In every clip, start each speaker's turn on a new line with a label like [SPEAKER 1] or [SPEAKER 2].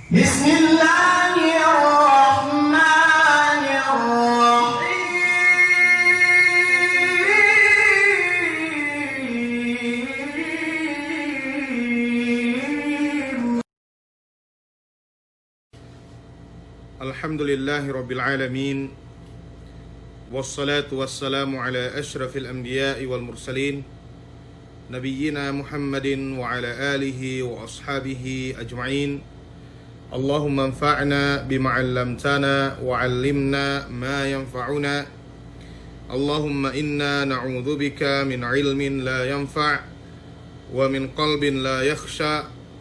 [SPEAKER 1] بسم الله الرحمن الرحيم
[SPEAKER 2] الحمد لله رب العالمين والصلاة والسلام على أشرف الأنبياء والمرسلين نبينا محمد وعلى آله وأصحابه أجمعين اللهم انفعنا بما علمتنا وعلمنا ما ينفعنا اللهم إنا نعوذ بك من علم لا ينفع ومن قلب لا يخشى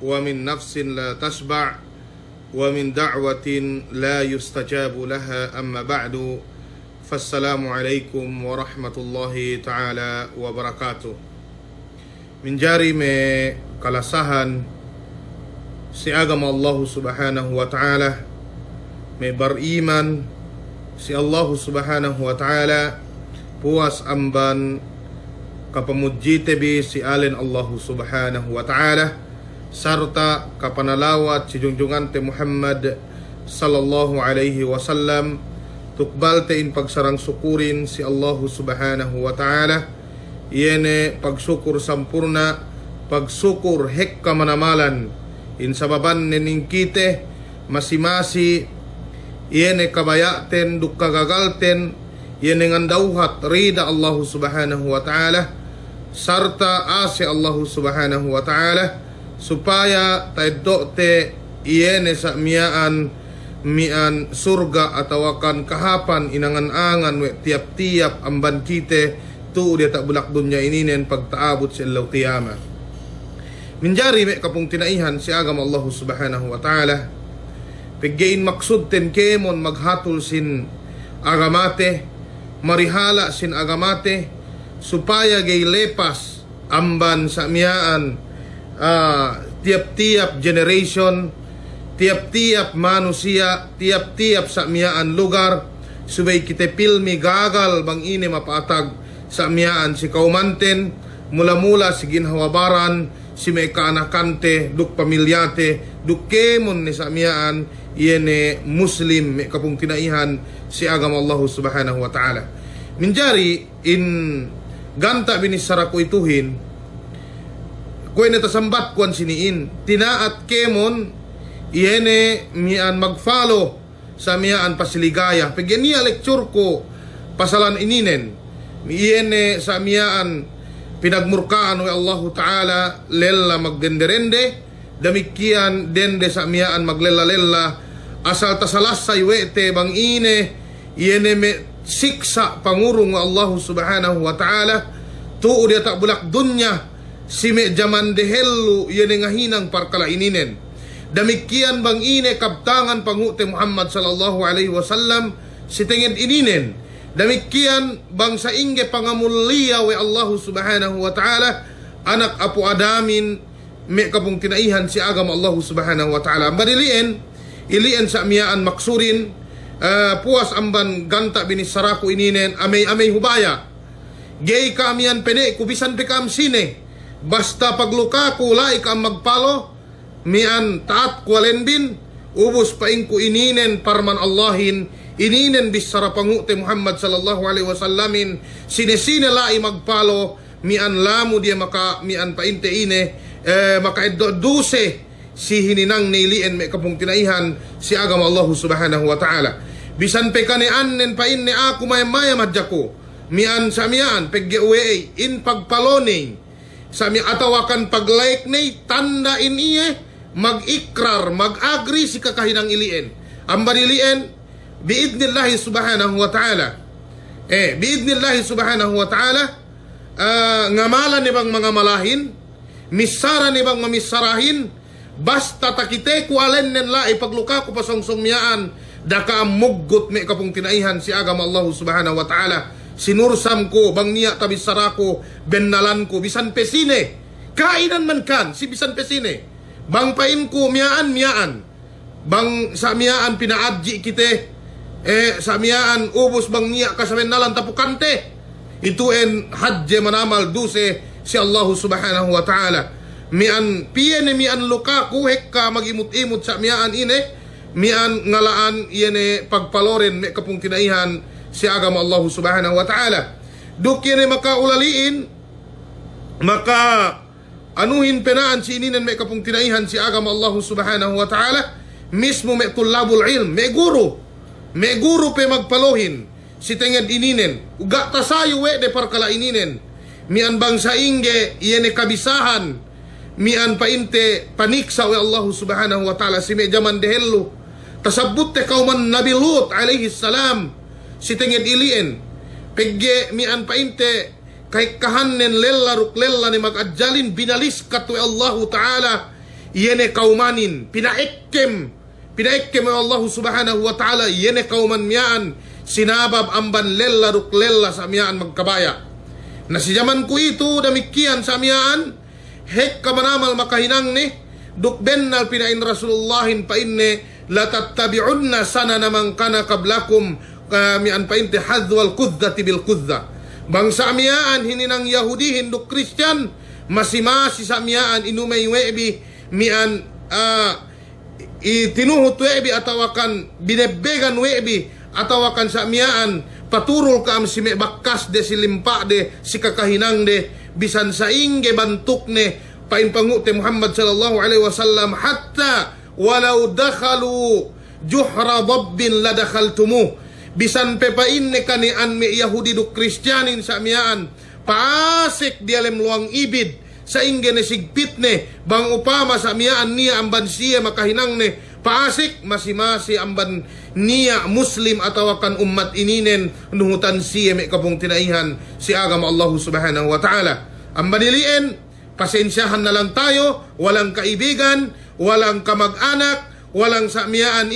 [SPEAKER 2] ومن نفس لا تشبع ومن دعوة لا يستجاب لها أما بعد فالسلام عليكم ورحمة الله تعالى وبركاته. Menjadi may kalasahan si agama Allah subhanahu wa ta'ala, may bariman si Allah subhanahu wa ta'ala, puas amban kapamudjitebi si alin Allah subhanahu wa ta'ala, sarta kapanalawat si junjungante Muhammad sallallahu alaihi wasallam, tukbalte in pagsarang sukurin si Allah subhanahu wa ta'ala, yene pagsukur sampurna, pagsukur hekka manamalan, in sababan neningkite, masimasi, yene kabayaten, dukkagagalten, yene ngandauhat rida Allah subhanahu wa ta'ala, sarta ase Allah subhanahu wa ta'ala, supaya taidokte yene sa mian surga atawakan kahapan inangan-angan we tiap-tiap amban kite tu dia tak bulak dunya ininen pagtaabot sa ilaw qiyamah. Menjari may kapung tinaihan si agama Allah subhanahu wa ta'ala, paggain maksud ten kemon maghatul sin agamate, marihala sin agamate, supaya gay lepas amban sa miyaan tiap-tiap generation, tiap-tiap manusia, tiap-tiap sa miyaan lugar, subay kita pilmi gagal bang ini mapaatag sa miyaan si kaumanten, mula-mula si ginhawabaran, si may kaanakante, duk pamilyate, duk kemon ni sa miyaan, yene muslim, may kapung tinaihan si agama Allah subhanahu wa ta'ala. Minjari, in ganta binisara ko ituhin, kung natasambat kuan siniin, tinaat kemon, yene miyan mag-follow sa miyaan pasiligaya. Pagyan niya lecture ko, pasalan ininen, yene sa miyaan pinagmurkaan wa Allah Ta'ala lella maggenderende, damikian dende sa miyaan maglela-lela, asal tasalasay wete bang ine, yene me siksa pangurong wa Allah Subhanahu wa Ta'ala, tuo dia tak bulak dunya, si me jaman dehelu yene ngahinang parkala ininen. Damikian bang ine kaptangan pangute Muhammad sallallahu alaihi wasallam si tingin ininen. Damikian bang sa ingge pangamulya wa Allah subhanahu wa ta'ala, anak apo adamin may kapong tinaihan si agama Allah subhanahu wa ta'ala. Badiliin, iliin sa miyaan maksurin, puas amban ganta binisarako ininen, amay hubaya. Gay ka amiyan pene, kubisan pekam sine, basta pagluka ko lai ka magpalo, mian taat kwalendin, ubos paingko ininen parman Allahin, ininen bisara pangute Muhammad sallallahu alaihi wasallamin, sinesine lai magpalo, mian lamu dia maka mian painte ine, maka duse si hininang nilien may kapung tinaihan si agama Allah subhanahu wa ta'ala. Bisan pe kaniannen pa inne ako maya madjako, mian sa mian pagge-uwe in pagpalone, sa mi atawakan pag-like ni tanda in iye, mag-ikrar, mag-agree si kakahinang ilien. Ang banilien, biidnillahi subhanahu wa ta'ala. Biidnillahi subhanahu wa ta'ala, ngamalan ni bang mga malahin, misara ni bang mamisarahin, basta takite ku alen la ipagluka ko pasongsong miyaan, daka mugot may kapong tinaihan si agama Allah subhanahu wa ta'ala. Sinursam ko, bang niya tabisara ko, benalan ko, bisan pesine, kainan man kan, si bisan pesine, bang pain ko miyaan, bang sa miyaan pinaadji kite, sa miyaan ubos bang niya kasamen nalan tapukante, ituin hadje manamal duse si Allah subhanahu wa ta'ala. mian piene mian Lukaku hekka magimut-imut sa mian ine mian ngalaan yene pagpaloren me kapung tinaihan si agama Allah subhanahu wa ta'ala. Duk yene makaulaliin maka anuhin penaan si ininan me kapung tinaihan si agama Allah subhanahu wa ta'ala mismo me tulabul ilm me guru pe magpalohin si tenged ininen uga tasayo we de parkala ininen mian bangsa inge yene kabisahan mian painte paniksa we Allah subhanahu wa ta'ala si me jaman dehello tasabut te kauman Nabi Lut alaihi salam si tenged ilien pegge mian painte kay kahannen lella ruklella ni magadjalin binaliskat we Allah ta'ala yene kaumanin pinaekkem we Allah subhanahu wa ta'ala yene kauman mian sinabab amban lella ruklella sa mian magkabaya na si jaman ko ito damikian sa mian hek kamanamal makahinang ni dukbennal pinain Rasulullahin pa inne la tattabi'unna sana namang kana kablakum mian pa inte hadwal kuddati bil kudda bangsa mian hininang Yahudihin duk Christian masimasi sa mian inumay webi mian itinuhut webi atawakan binebegan webi atawakan sa mian paturol ka am si me bakkas de si limpa de si kakahinang de bisan sa inge bantuk ne painpangu te Muhammad sallallahu alaihi wasallam hatta walau dakhalu juhra dabbin la dakhaltumu bisan pepain ne kanian me Yahudi do Kristiyanin sa mian paasik di alem luang ibid sa inge ne sigpit ne bang upama sa mian niya amban siya makahinang ne paasik masimasi amban niya Muslim atawakan ummat ininen nuhutan siya may kapong tinaihan si agama Allah subhanahu wa ta'ala. Ang baniliin, pasensyahan na lang tayo, walang kaibigan, walang kamag-anak, walang samyaan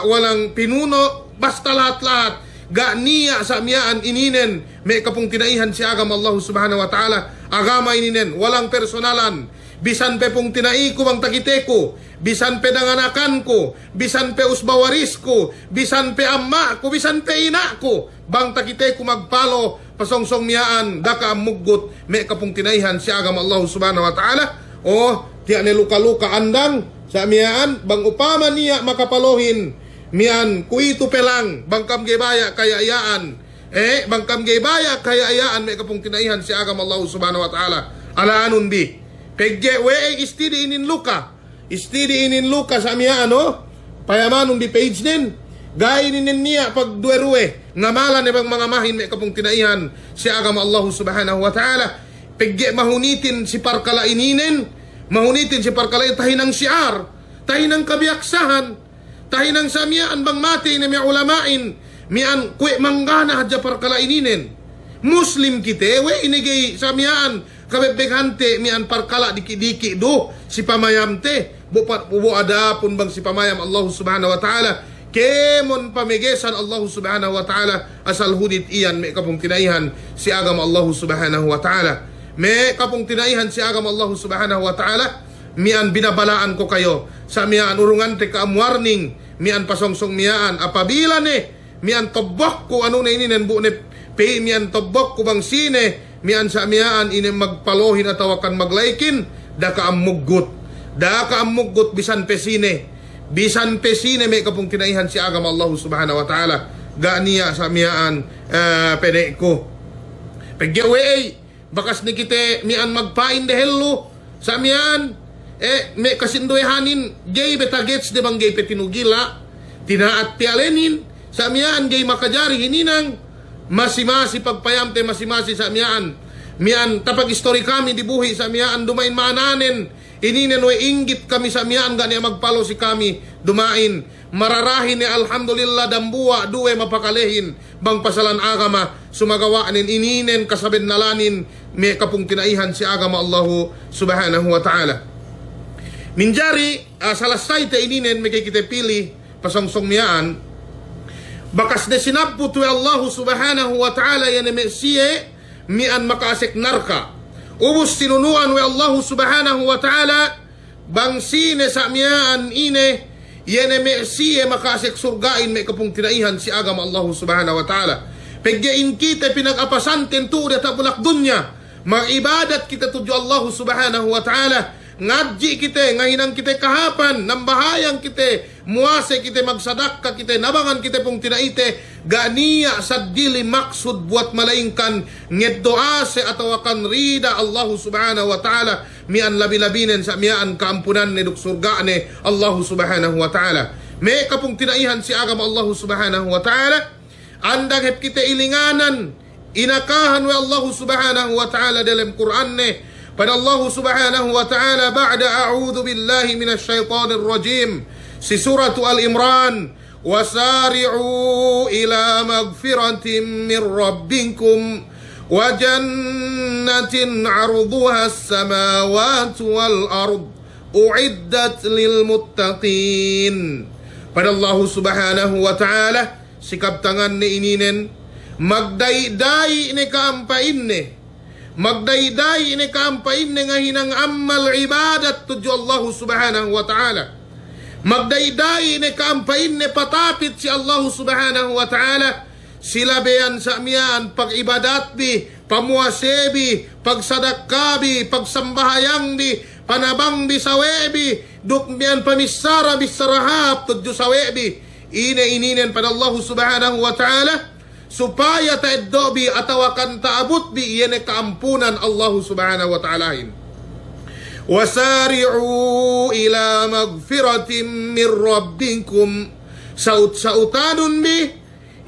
[SPEAKER 2] walang pinuno, basta lahat-lahat. Ga niya samyaan ininen may kapong tinaihan si agama Allah subhanahu wa ta'ala. Agama ininen, walang personalan. Bisan pe pong tinai ko bang takite ko, bisan pe danganakan ko, bisan pe usbawaris ko, bisan pe amma ko, bisan pe ina ko, bang takite ko magpalo, pasongsong miyaan, daka amugot, may kapong tinaihan si agama Allah subhanahu wa ta'ala, o tiya ni luka-luka andang, sa miyaan, bang upama niya makapalohin, miyan, kuito pe lang, bang kamgebaya kayayaan, bang kamgebaya kayayaan, may kapong tinaihan si agama Allah subhanahu wa ta'ala, alaanon di, pegge we istidi inin Luka sa miya payamanon di page nin gainin niya pag dueruwe ngamalan ni bang mga mahin may kapong tinaihan si agama Allah subhanahu wa ta'ala pegge mahunitin si parkala ininen mahunitin si parkala tahinang siar tahinang kabiyaksahan tahinang samyaan bang mati na may ulamain mian kwe manggana hadya parkala ininen Muslim kite we inigay samyaan kabebeghante mian parkala diki-diki do si pamayamte buo ada pun bang si pamayam Allah subhanahu wa ta'ala kemon pamegesan Allah subhanahu wa ta'ala asal hudit iyan may kapong tinaihan si agama Allah subhanahu wa ta'ala may kapong tinaihan si agama Allah subhanahu wa ta'ala mian binabalaan ko kayo sa mian urungan te ka warning mian pasongsong mian apabila ne mian tobok ko ano na ininen bu ne pe mian tobok ko bang sine mian sa mian ini magpalohin atawakan maglaikin daka amugot bisan pesine may kapong tinaihan si agama Allah subhanahu wa ta'ala ganiya sa mian pede ko pegyawe bakas ni kite mian magpain de hello sa mian may kasindoyhanin gay betagets de bang gay petinugila tinaat tialenin sa mian gay makajari hininang masimasi pagpayamte masimasi sa mian tapag istori kami dibuhi sa mian dumain mananen ininen we inggit kami sa mian gani magpalo si kami dumain mararahin ni alhamdulillah dambuwa duwe mapakalehin bang pasalan agama sumagawa nin ininen kasabed nalanin may kapung tinaihan si agama Allah subhanahu wa ta'ala minjari salasay te ininen may kikite pili pasongsong mian bakas de sinabput we Allah subhanahu wa ta'ala yan siye mian makasik narka ubus tinunuan we Allah subhanahu wa ta'ala bang sine sa mian ine yan siye makasik surgain may kapong tinaihan si agama Allah subhanahu wa ta'ala pegyain kita pinag-apasanten tu de tabulak dunya Mag-ibadat kita tudyo Allah subhanahu wa ta'ala. Ngadji kita, ngahinang kita kahapan, nambahayang kita, muase kita, magsadakka kita, nabangan kita pong tinaite, ganiya sa dili maksud buat malaingkan, ngeddoase atawakan rida Allah subhanahu wa ta'ala, mian labi-labinen sa mian kaampunan ni surga ni Allah subhanahu wa ta'ala. May kapong tinaihan si agam Allah subhanahu wa ta'ala, andang hep kita ilinganan, inakahan wa Allah subhanahu wa ta'ala dalam Quran ni, pada Allah subhanahu wa ta'ala ba'da a'udhu billahi minasyaitanir rajim si surah Al-Imran wasari'u ila magfiratin min rabbikum wa jannatin 'arduha as-samawati wal ard u'iddat lil muttaqin. Pada Allah subhanahu wa ta'ala sikap tangan ni ininen magdayday ni kaampain ni magdayday ini kaampain nga hinang amal ibadat tudyo Allah subhanahu wa ta'ala. Magdayday ini kaampain ni patapit si Allah subhanahu wa ta'ala. Sila beyan sa miyan pag-ibadat bi, pamuasebi, pagsadakabi, pagsambahayang bi, panabang bi sawebi, dukmian pamisara bi sarahap tudyo sawebi. Ininen pada Allah subhanahu wa ta'ala supaya taeddo bi atawakan taabot bi iyan kaampunan Allah subhanahu wa ta'alahin. Wasari'u ila magfiratin min rabbikum saut-sautanun bi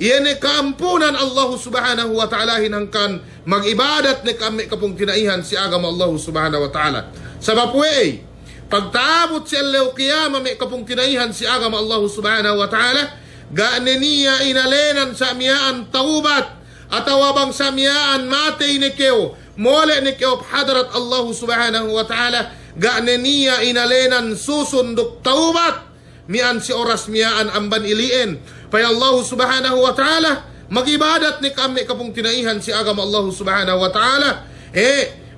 [SPEAKER 2] iyan kaampunan Allah subhanahu wa ta'alahin hangkan mag-ibadat ni kami kapong tinaihan si agam Allah subhanahu wa ta'ala. Sabab wey, pagtaabot si Allah qiyama may kapong tinaihan si agam Allah subhanahu wa ta'ala, gaane niya inalenan sa miyaan taubat atawabang sa miyaan matay ni keo mole ni keo hadrat Allah subhanahu wa ta'ala gaane niya inalenan susundok taubat mian si oras miyaan amban iliin pay Allah subhanahu wa ta'ala magibadat ni kami kapong tinaihan si agam Allah subhanahu wa ta'ala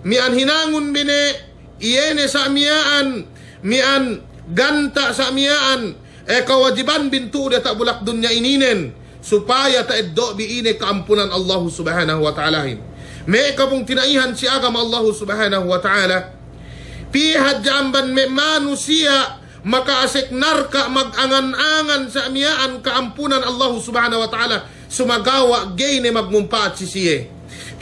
[SPEAKER 2] mian hinangun bine iyene sa miyaan mian ganta sa miyaan kawajiban bintu da tak bulak dunya ininen supaya taeddo biine kaampunan Allah subhanahu wa ta'alahin. May kapong tinaihan si agam Allah subhanahu wa ta'ala pihad jamban me manusia makaasik narka magangan-angan sa amiyaan kaampunan Allah subhanahu wa ta'ala sumagawa gayne magmumpaat si siye.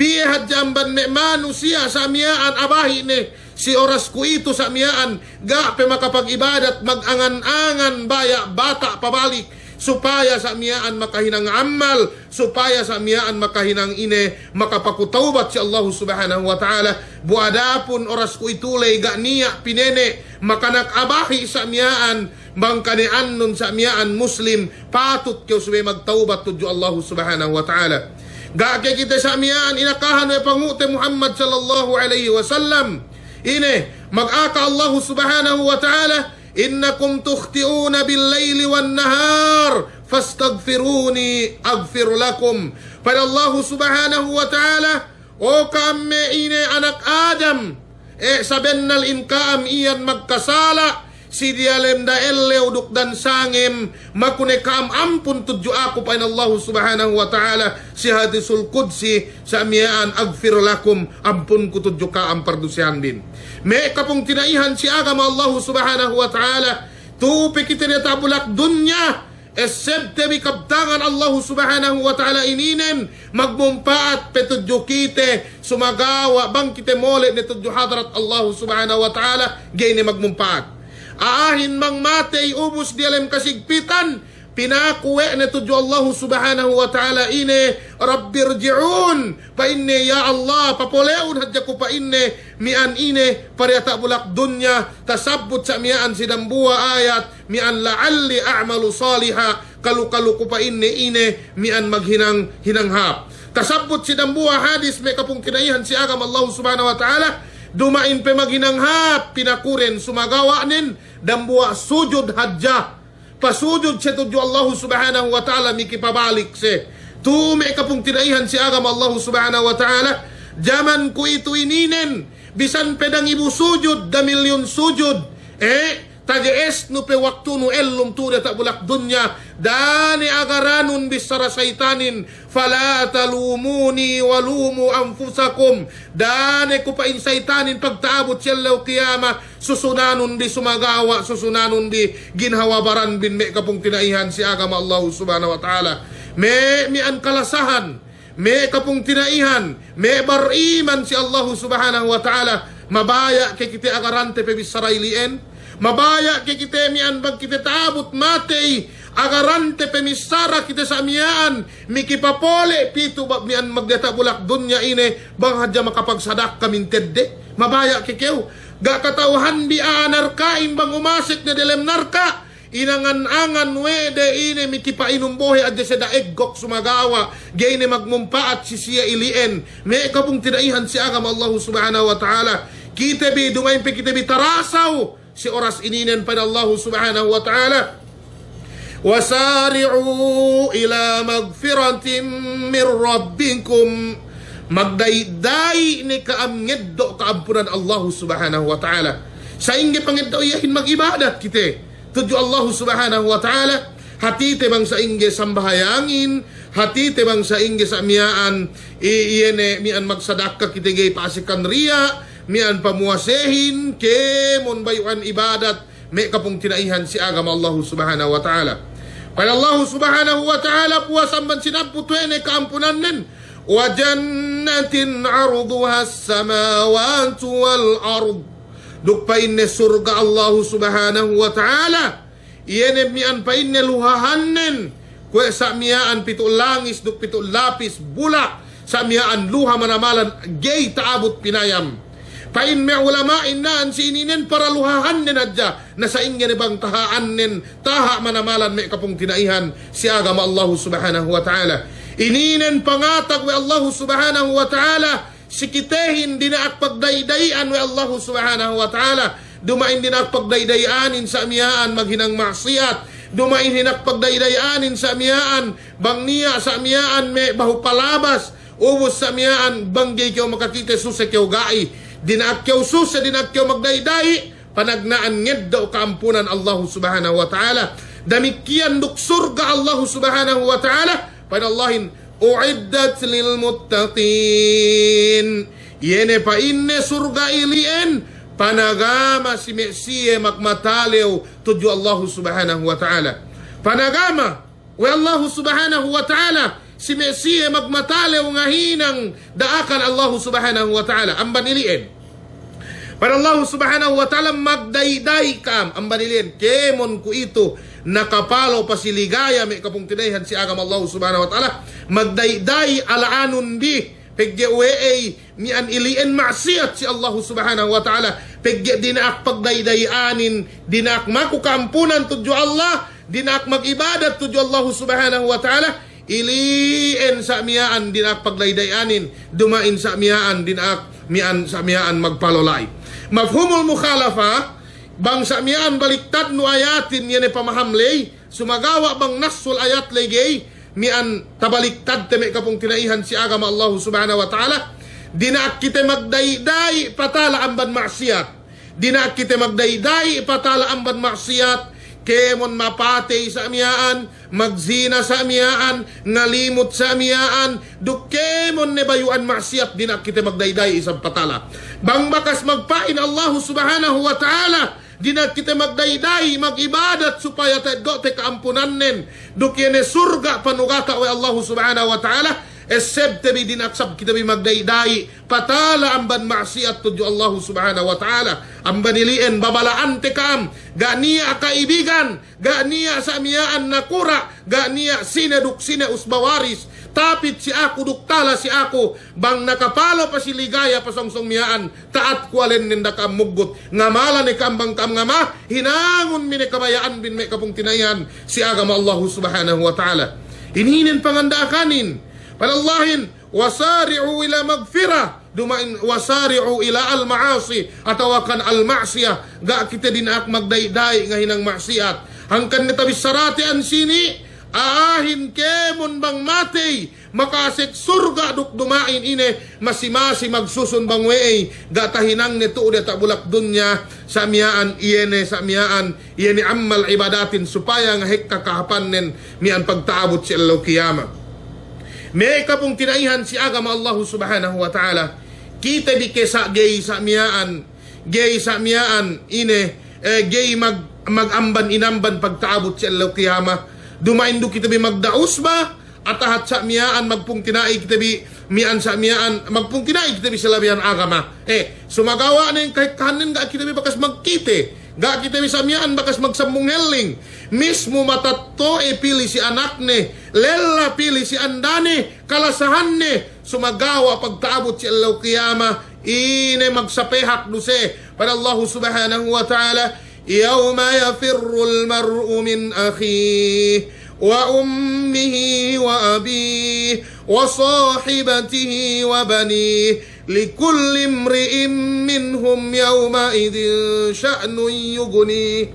[SPEAKER 2] Pihad jamban me manusia sa amiyaan abahi ni si oras ko ito sa miyaan gape makapag-ibadat magangan-angan baya bata pabalik supaya sa miyaan makahinang amal supaya sa miyaan makahinang ine makapakutaubat si Allah subhanahu wa ta'ala buadapon oras ko itulay ga niya pinene makanak abahi sa miyaan bangkanian nun sa miyaan muslim patut kyo subay magtaubat tudyo Allah subhanahu wa ta'ala gake kita sa miyaan inakahan may pangute Muhammad sallallahu alaihi wasallam ini mag-aka Allah subhanahu wa ta'ala innakum tukhti'una bil-layli wan-nahar fastaghfiruni aghfir lakum. Pada Allah subhanahu wa ta'ala o kami ini anak Adam sabennal inkaam iyan magkasala si dialem da uduk dan sangim makunekam ampun tudyo ako pa in Allah subhanahu wa ta'ala si hadisul qudsi sa miyaan agfir lakum ampun ko tudyo ka ang pardusihan din. May kapong tinaihan si agam Allah subhanahu wa ta'ala tupi kita natabulak dunya esebte bikabtangan Allah subhanahu wa ta'ala ininen magmumpaat petudyo kite sumagawa bang kite mole ni tudyo hadrat Allah subhanahu wa ta'ala gayne magmumpaat. Aahin mang matay ubos di alam kasigpitan pinakuwe na tudyo Allah subhanahu wa ta'ala ine rabbirji'un pa inne ya Allah papoleun hadya ko pa inne mian ine pariyata bulak dunya tasabut sa mian sidambua ayat mian la'alli a'malu saliha kalu-kalu ko pa ine mian maghinang hinanghap tasabut sidambua hadis may kapong kinaihan si agam Allah subhanahu wa ta'ala dumain pe maghinanghap pinakuren sumagawanin dambua sujud hadja pasujud siya tudyo Allah subhanahu wa ta'ala mikipabalik siya tume kapong tinaihan si agam Allah subhanahu wa ta'ala jaman ko ito ininen bisan pedang ibu sujud da milyon sujud tagees no pe waktu no ellum tu ta bulak dunya dani agaranun bisara saitanin fala talumuni walumu anfusakum dani ko pa insaitanin pagtaabot siyallaw kiyama susunanun di sumagawa susunanun di ginhawabaran bin me kapung tinaihan si agama Allah subhanahu wa ta'ala me an kalasahan me kapung tinaihan me bariman si Allah subhanahu wa ta'ala mabaya kay kita agarante pe bisarailien mabaya kay kita mian bag kita taabot matay agarante pemisara kita sa amiyaan mikipapole pito ba mian magdata bulak dunya ine bang hadya makapagsadak kamintedde mabaya kay kew ga katawhan bi anarkain bang umasik na dilem narka inangan-angan wede ine mikipainom bohe adya sa daeggok sumagawa gaine magmumpaat si siya ilien me kapung tinaihan si agam Allah subhanahu wa ta'ala kita bi dumayin pe kita bi tarasaw si oras ininen pada Allah subhanahu wa ta'ala wasari'u ila magfiratin min rabbikum magdayday ni kaamngeddo kaampunan Allah subhanahu wa ta'ala sa ingi pangeddo yahin mag-ibadat kita tudyo Allah subhanahu wa ta'ala hati tebang sa ingi sambahayangin hati tebang sa ingi sa miyaan iyene mian magsadaka kita gay pasikan riya mian pamuasehin kemon bayuan ibadat me kapung tinaihan si agam Allah subhanahu wa ta'ala pada Allah subhanahu wa ta'ala puasan man sinaputuene kaampunan nen wa jannatin arduha as-samawati wal ard dukpain ne surga Allah subhanahu wa ta'ala iyene mian pain ne luhahannen kwe sa miyaan pitul langis duk pitul lapis bulak sa miyaan luha manamalan gay taabot pinayam pain me ulama innaan si ininen para luhahan nen adya na sa ingyan bang tahaan nen taha manamalan me kapung tinaihan si agama Allah subhanahu wa ta'ala ininen pangatag we Allah subhanahu wa ta'ala sikitehin dinaak pagdaydayan we Allah subhanahu wa ta'ala dumain dinaak pagdaydayanin sa amiyaan maghinang maksiyat dumain hinak pagdaydayanin sa amiyaan bang niya sa amiyaan me bahu palabas ubos sa amiyaan banggay kayo makakite susek kayo gai dinakyaw susa, dinakyaw magdayday, panagnaan ngedda o kaampunan Allah subhanahu wa ta'ala. Damikian duk surga Allah subhanahu wa ta'ala, panallahin, uiddat lil muttaqin. Yene pa inne surga ilien, panagama si Mesiye magmatalew, tudyo Allah subhanahu wa ta'ala. Panagama, we Allah subhanahu wa ta'ala, si Mesiye magmatalew nga hinang daakan Allah subhanahu wa ta'ala ang baniliin para Allah subhanahu wa ta'ala magdayday kam ang baniliin kemon ko ito nakapalo pa si ligaya may kapung tinayhan si agam Allah subhanahu wa ta'ala magdayday alaanon di pegge uweay mian iliin maksiyat si Allah subhanahu wa ta'ala pegge dinaak pagdaydayanin dinaak makukampunan tudyo Allah dinaak magibadat tudyo Allah subhanahu wa ta'ala ilien sa miyaan dinak paglaydayanin dumain sa miyaan dinak mian sa miyaan magpalolay mafhumul mukhalafa bang sa miyaan baliktad no ayatin yan pamahamlay sumagawa bang nasul ayat legay mian tabaliktad teme kapung tinaihan si agama Allah subhanahu wa ta'ala dinak kita magdayday patala amban maksiyat dinak kita magdayday patala amban maksiyat kemon mapatay sa amiyaan, magzina sa amiyaan, ngalimot sa amiyaan, dukemon ne bayuan maksiyat dinak kita magdayday isang patala. Bang bakas magpain Allah subhanahu wa ta'ala, dinak kita magdayday, magibadat supaya do te kaampunan nen, dukyene surga panugata wa Allah subhanahu wa ta'ala, except bi dinaksab kita bi magdayday patala ang ban maksiyat tudyo Allah subhanahu wa ta'ala ang baniliin babalaan te kam ganiya kaibigan ganiya sa amiyaan nakura ganiya sineduk sine usbawaris tapit si ako duktala si ako bang nakapalo pa si ligaya pasongsong miyaan taat kwalen ninda kam mugot ngamalan ni kambang kam ngama hinangon mi kabayaan bin may kapung tinayan si agama Allah subhanahu wa ta'ala inhinin pangandakanin palallahin wasari'u ila magfirah dumain wasari'u ila al-ma'asi atawakan al-ma'siyah ga kita dinaak magdayday nga hinang maksiyat hangkan nita bisarati an sini aahin kemon bang matay makasik surga duk dumain ine masimasi magsusunbang weey gatahinang neto udah tak bulak dunya sa miyaan iyene ammal ibadatin supaya nga hekka kahapannen mian pagtaabot si Allah kiyama. May kapong tinaihan si agama Allah subhanahu wa ta'ala kita di kesa gay sa miyaan ine gay magamban inamban pagtaabot si Allah kiyama. Dumain do kita bi magdaos ba at ahat sa miyaan magpung tinai kita bi mian sa miyaan magpung tinai kita bi sa labihan agama. Sumagawa na yung kahit kahanin ga kita bi bakas magkite ga kita bi sa miyaan bakas magsambong heling mismo matatto pili si anak ne lela pili si andane kalasahan ne sumagawa pagtaabot si Allah kiyama ine magsapehak duse pada Allah subhanahu wa ta'ala. يوم يفر المرء من أخيه وأمه وأبيه وصاحبته وبنيه لكل امرئ منهم يومئذ شأن يغنيه.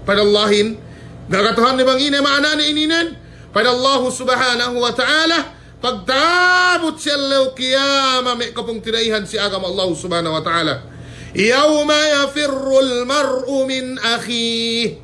[SPEAKER 2] Pada Allahin gagatuhan ni bang ine maana ni ininen pada Allah subhanahu wa ta'ala pagtabot si Allah kiyama may kapong tinaihan si agama Allah subhanahu wa ta'ala. Yawma yafirrul mar'u min akhih.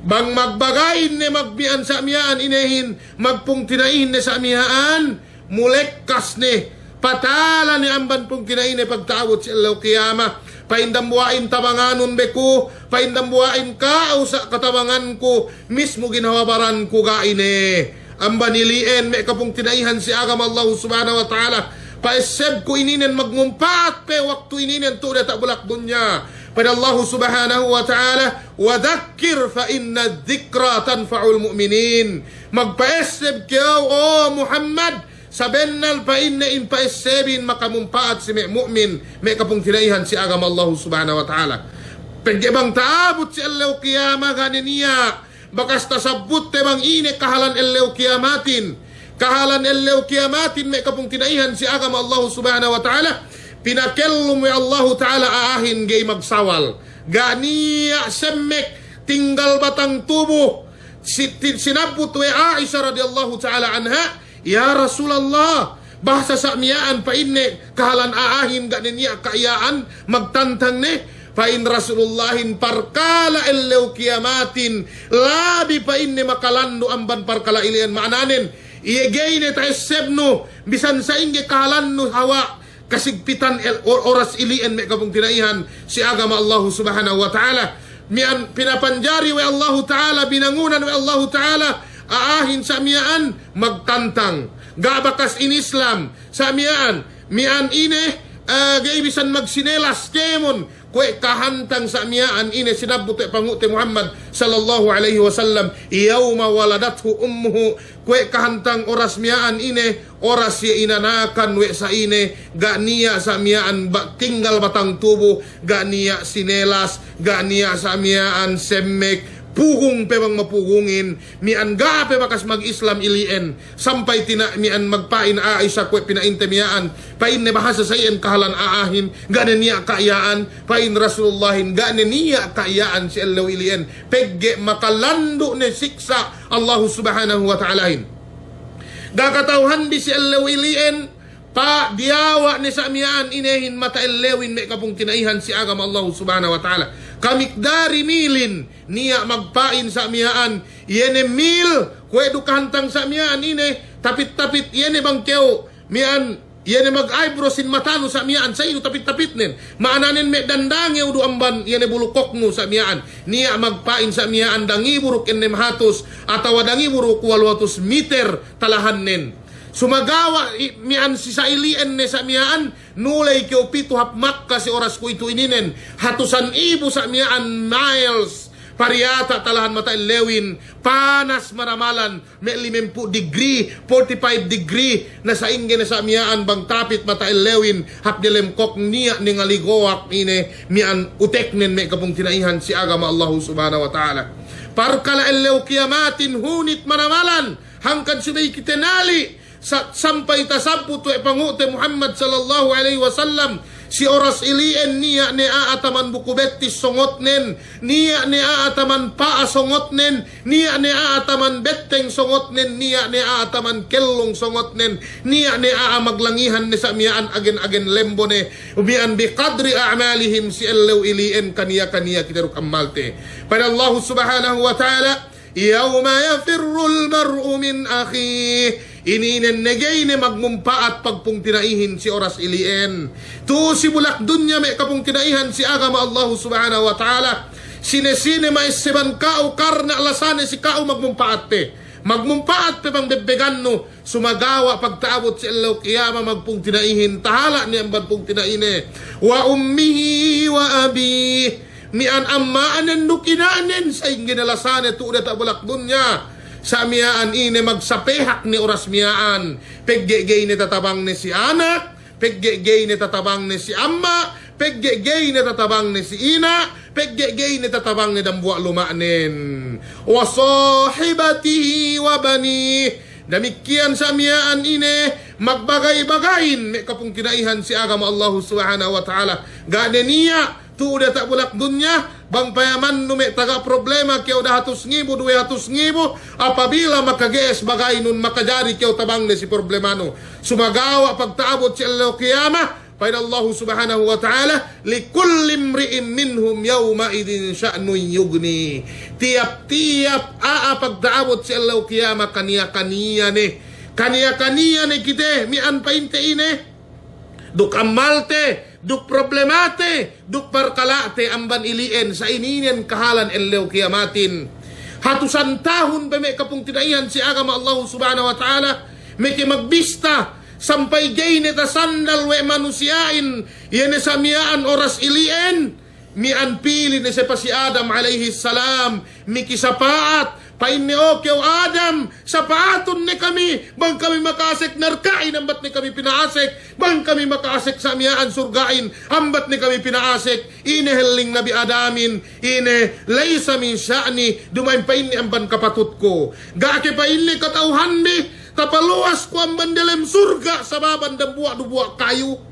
[SPEAKER 2] Bang magbagain ne magbian sa amiyaan inehin magpung tinaihin ne sa amiyaan mulekkas ne patala ni amban pung tinain ne pagtaawot si Allah kiyama. Paindambuain tabanganon beku paindambuain ka sa katabangan ko mismo ginawabaran ko gaine amba nilien me kapung tinaihan si agama Allah subhanahu wa ta'ala. Paiseb ko ininen magmumpat pe waktu ininen tu dah tak bulak dunya pada Allah subhanahu wa ta'ala wadhakkir fa inna dhikra tanfa'ul mu'minin. Magpaiseb kiyaw Muhammad sabennal pa inna in paisebin makamumpaat si mu'min may kapong tinaihan si agama Allah subhanahu wa ta'ala. Paggebang taabot si Allah kiyama ganiniya bakas tasabut te bang ine kahalan Allah kiyamatin kahalan Allah kiyamatin may kapong tinaihan si agama Allah subhanahu wa ta'ala pinakellum may Allah ta'ala aahin gay magsawal ganiya semmek tinggal batang tubuh sinabut we Aisha radhiyallahu ta'ala anha ya Rasulullah bahasa sa miyaan pa inne kahalan aahin ganiya kaiyaan magtantang ne pain Rasulullahin parkala Allah kiyamatin labi pa inne makalando amban parkala ilian maananin iegay ne tayo sebno bisan sa inge kahalan no hawa kasigpitan oras ilien may kapong tinaihan si agama Allah subhanahu wa ta'ala mian pinapanjari we Allah ta'ala binangunan we Allah ta'ala aahin sa miyaan magtantang gabakas in Islam sa miyaan mian ine gay bisan magsinelas kemon kwe kahantang sa miyaan ine sinabut panguti Muhammad sallallahu alaihi wasallam yawma waladathu ummuhu kwe kahantang oras miyaan ine oras ya inanakan we sa ine ganiya sa miyaan tinggal batang tubo ganiya sinelas ganiya sa miyaan semmek pugong pe bang mapugungin mian ga pe bakas mag-Islam ilien sampay tina mian magpain Aisha kwe pinainte miyaan pain ne bahasa sayen kahalan aahin ganen niya kaiyaan pain Rasulullahin ganen niya kaiyaan si Allah ilien pegge makalando ne siksa Allah subhanahu wa ta'alahin gakatawhan di si Allah ilien pa diawa ni sa miyaan inehin mata elewin may kapong tinaihan si agama Allah subhanahu wa ta'ala kamikdari milin niya magpain sa miyaan yene mil kwedo kahantang sa miyaan ine tapit-tapit yene bangkeo miyan yene mag-eyebrows in matano sa miyaan sa ino tapit-tapit nen maananin me dandangeo do amban yene bulukok no sa miyaan niya magpain sa miyaan dangiburuk enem hatos atawa dangiburuk 800 meter talahan nen sumagawa mian si sailien ne sa miyaan nulay kyo pito hapmak kasi oras ko ito ininen hatusan ibu sa miyaan miles pariyata talahan mata lewin panas maramalan may 50 degree 45 degree na sa inge na sa miyaan bang tapit mata lewin hapdilem kok niya ni ngaligowak ine mian uteknen may kapong tinaihan si agama Allah subhanahu wa ta'ala parkala elew kiyamatin hunit maramalan hangkad subay kitenali sa sampay tasabut we panguti Muhammad sallallahu alaihi wasallam si oras ilien niya ni aataman bukubetis songot nen, niya ni aataman paa songot nen, niya ni aataman betteng songot nen, niya ni aataman kellong songot nen, niya ni aamaglangihan ni sa miyaan agen lembo ne, umian bi qadri a'malihim si ellew ilien kaniya kitaruk ammalte. Pada Allah subhanahu wa ta'ala, yawma yafirrul mar'u min akhi, ininen negay ne magmumpaat pagpung tinaihin si oras ilien. Tu si bulak dunya may kapung tinaihan si agama Allah subhanahu wa ta'ala. Sine-sine maisiban kao karna alasane si kao magmumpaat pe. Magmumpaat pe pang bebegan no. Sumagawa pagtaabot si Allah kiyama magpung tinaihin. Tahala ni ang pung tinaine. Wa ummihi wa abi. Mian ammaanen nukinanen sa inginalasane tu udah tak bulak dunya. Sa miyaan ine magsapehak ni oras miyaan. Peggegay ni tatabang ni si anak, peggegay ni tatabang ni si amma, peggegay ni tatabang ni si ina, peggegay ni tatabang ni dambuwa lumanen. Wa sahibatihi wa bani. Damikian sa miyaan ine magbagay-bagayin may kapung kinaihan si agama Allah subhanahu wa ta'ala. Gane niya tu udah tak bulak dunya. Bang payaman nume taga problema kaya udah 100,000, 200,000 apabila makagees bagay nun makajari kaya tabang na si problemano. Sumagawa pagtaabot si Allah kiyama, paina Allah subhanahu wa ta'ala, likulli imri'in minhum yawma idin sya'nu yugni. Tiap-tiap pagtaabot si Allah kiyama kaniya-kaniya ni. Kaniya-kaniya ni kita, mian painte ine. Duk amalte, duk problemate, duk parkalate amban ilien sa ininen kahalan ellew kiyamatin. Hatusan tahun ba may kapung tinaihan si agama Allah subhanahu wa ta'ala, may magbista sampay gay nita sandal we manusiain, yan sa miyaan oras ilien, mian pili ni sepa si Adam alayhi salam, mikisapaat, pain ni Okyaw Adam, sapaaton ni kami, bang kami makaasik narkain, ambat ni kami pinaasik, bang kami makaasik sa amiyaan surgain, ambat ni kami pinaasik, ineheling nabi Adamin, ine laysa min sya'ni, dumain pain ni amban kapatut ko, gake pain ni katauhan ni, tapaluas ko amban dalam surga, sa baban dambuwa-dubuwa kayo.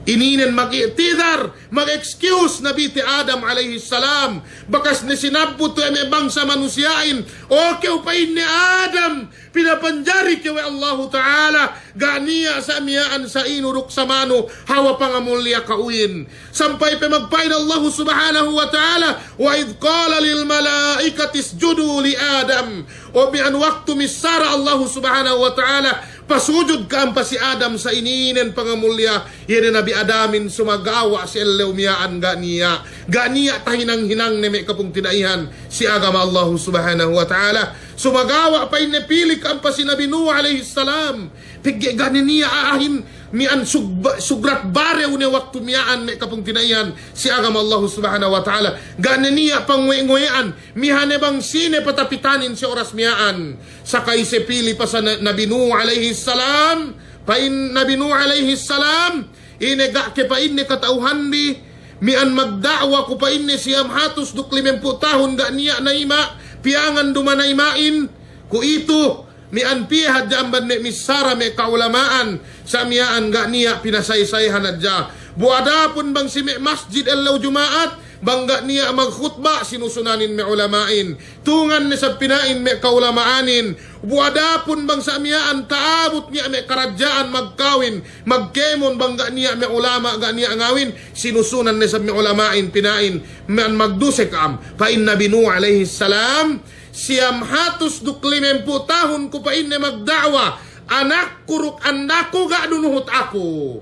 [SPEAKER 2] Ininen mag-iktidar, mag-excuse Nabi ti Adam alayhi salam. Bakas ni sinabot to may bangsa manusiain. Okay pa ni Adam, pinapanjari kiwe Allah Ta'ala. Ganiya sa amiyaan sa inuruk sa mano, hawa pangamulya kauin. Sampay pa magpain Allah Subhanahu wa Ta'ala. Wa idh qala lil malaikati isjudu li Adam. O bi'an waktu misara Allah Subhanahu wa Ta'ala, pasujud ka pa si Adam sa ininen pangamulya. Yan na Nabi Adamin sumagawa si ellew miyaan ganiya. Ganiya tahinang-hinang na may kapung tinaihan si agama Allah subhanahu wa ta'ala. Sumagawa pa inipili ka pa si Nabi Nuh alayhi salam. Pigge gani niya aahin mian sugrat barew ni waktu miyaan may kapung tinaihan si agama Allah subhanahu wa ta'ala. Gani niya pangwe-ngwean mihane bang sine patapitanin si oras miyaan. Sakay si pili pa sa Nabi Nuh alayhi salam. Pain Nabi Nuh alayhi salam inega ke pain ni katauhan di mian magda'wa ko pain ni siyam hatos duk 50 tahun ga niya naima piangan dumanaimain ku itu mian pihad jamban ni misara me kaulamaan sa miyaan ga niya pinasaysayhan adja buadapun bang si masjid el jumaat bangga niya magkhutba sinusunanin me ulamain tungan ni sa pinain me kaulamaanin buadapun bang sa amiyaan taabot niya me karadyaan magkawin magkemon bangga niya me ulama ga niya ngawin sinusunan ni sa me ulamain pinain man magdusek am pain Nabi Nuh alayhi salam siyam hatos duk 50 tahun ko pain ni magdawa anak kuruk andaku ga dunuhot ako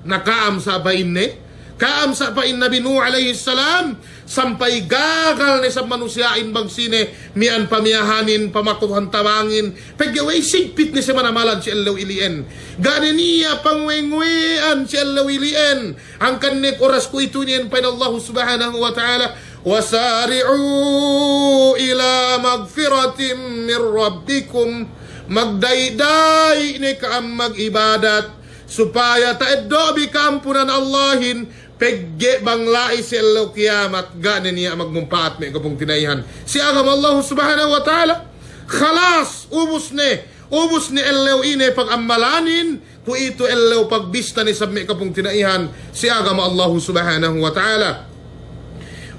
[SPEAKER 2] nakaam sa pain ni kaam sa pain Nabi Nuh alayhi salam sampay gagal ni sa manusyain bang sine mian pamiyahanin pamakuhan tawangin pagyaway sigpit ni sa manamalan si ellew ilien gani niya pangwengwean si ellew ilien ang kanik oras ko ito niyan pain Allah subhanahu wa ta'ala wasari'u ila magfiratim min rabbikum magdayday ni kaam mag-ibadat supaya taeddo bikampunan Allahin pegge banglai si Allah kiamat gana niya magmumpaat may kapong tinaihan si agam Allah subhanahu wa ta'ala khalas ubus ne ubos ni Ellew ine pag-amalanin, ku ito Ellew pagbista ni sabmi kapong tinaihan si agama Allah subhanahu wa ta'ala.